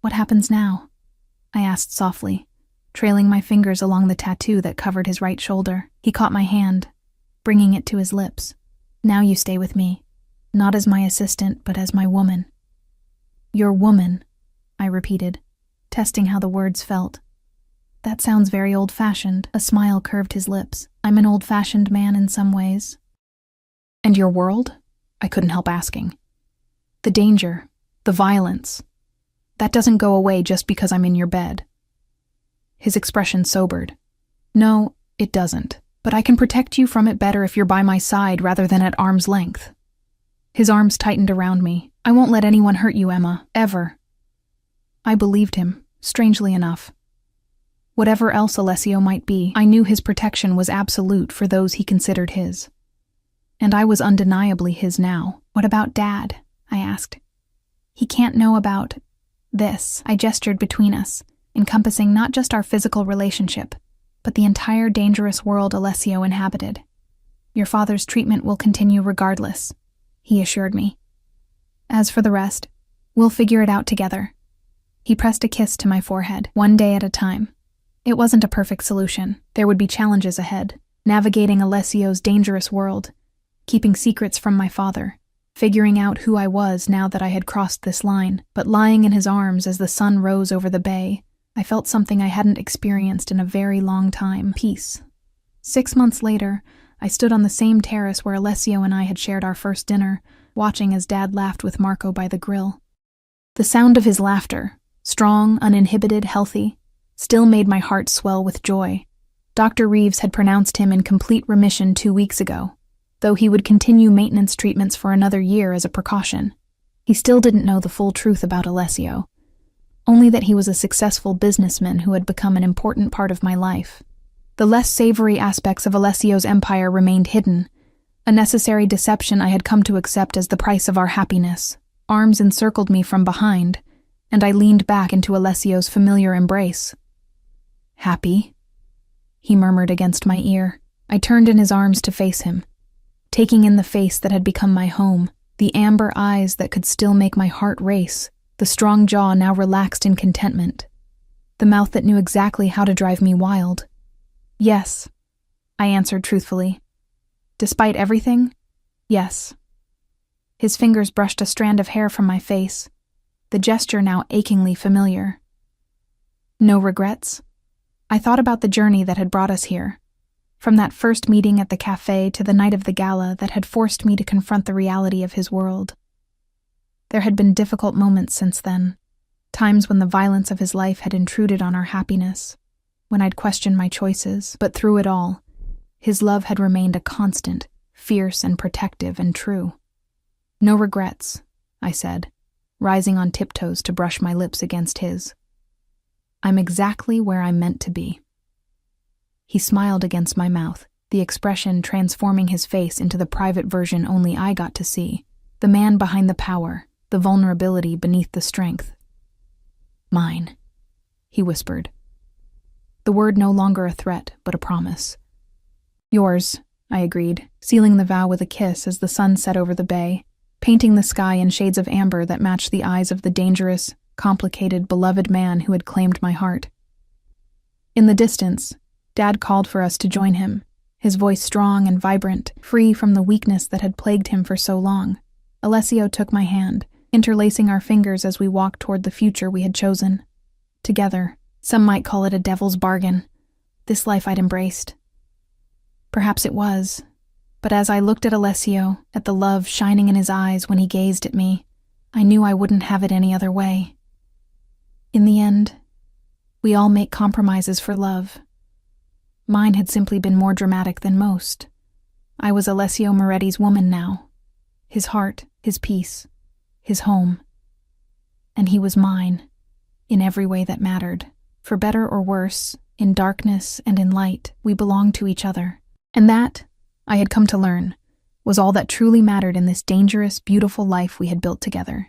"What happens now?" I asked softly, trailing my fingers along the tattoo that covered his right shoulder. He caught my hand, bringing it to his lips. "Now you stay with me, not as my assistant, but as my woman." "Your woman," I repeated, testing how the words felt. "That sounds very old-fashioned." A smile curved his lips. "I'm an old-fashioned man in some ways." "And your world?" I couldn't help asking. "The danger, the violence, that doesn't go away just because I'm in your bed." His expression sobered. "No, It doesn't, but I can protect you from it better if you're by my side rather than at arm's length. His arms tightened around me. I won't let anyone hurt you, Emma, ever. I believed him, strangely enough. Whatever else Alessio might be, I knew his protection was absolute for those he considered his. And I was undeniably his now. What about Dad? I asked. He can't know about this. I gestured between us, encompassing not just our physical relationship, but the entire dangerous world Alessio inhabited. Your father's treatment will continue regardless, he assured me. As for the rest, we'll figure it out together. He pressed a kiss to my forehead, one day at a time. It wasn't a perfect solution. There would be challenges ahead, navigating Alessio's dangerous world, keeping secrets from my father, figuring out who I was now that I had crossed this line. But lying in his arms as the sun rose over the bay, I felt something I hadn't experienced in a very long time: peace. 6 months later, I stood on the same terrace where Alessio and I had shared our first dinner, watching as Dad laughed with Marco by the grill. The sound of his laughter, strong, uninhibited, healthy, still made my heart swell with joy. Dr. Reeves had pronounced him in complete remission 2 weeks ago, though he would continue maintenance treatments for another year as a precaution. He still didn't know the full truth about Alessio, only that he was a successful businessman who had become an important part of my life. The less savory aspects of Alessio's empire remained hidden, a necessary deception I had come to accept as the price of our happiness. Arms encircled me from behind, and I leaned back into Alessio's familiar embrace. Happy? He murmured against my ear. I turned in his arms to face him, taking in the face that had become my home, the amber eyes that could still make my heart race, the strong jaw now relaxed in contentment, the mouth that knew exactly how to drive me wild. Yes, I answered truthfully. Despite everything, yes. His fingers brushed a strand of hair from my face, the gesture now achingly familiar. No regrets? I thought about the journey that had brought us here, from that first meeting at the cafe to the night of the gala that had forced me to confront the reality of his world. There had been difficult moments since then, times when the violence of his life had intruded on our happiness, when I'd questioned my choices, but through it all, his love had remained a constant, fierce and protective and true. No regrets, I said, rising on tiptoes to brush my lips against his. I'm exactly where I'm meant to be. He smiled against my mouth, the expression transforming his face into the private version only I got to see, the man behind the power, the vulnerability beneath the strength. Mine, he whispered. The word no longer a threat, but a promise. Yours, I agreed, sealing the vow with a kiss as the sun set over the bay, painting the sky in shades of amber that matched the eyes of the dangerous, complicated, beloved man who had claimed my heart. In the distance, Dad called for us to join him, his voice strong and vibrant, free from the weakness that had plagued him for so long. Alessio took my hand, interlacing our fingers as we walked toward the future we had chosen. Together, some might call it a devil's bargain, this life I'd embraced. Perhaps it was, but as I looked at Alessio, at the love shining in his eyes when he gazed at me, I knew I wouldn't have it any other way. In the end, we all make compromises for love. Mine had simply been more dramatic than most. I was Alessio Moretti's woman now, his heart, his peace, his home. And he was mine, in every way that mattered. For better or worse, in darkness and in light, we belonged to each other. And that, I had come to learn, was all that truly mattered in this dangerous, beautiful life we had built together.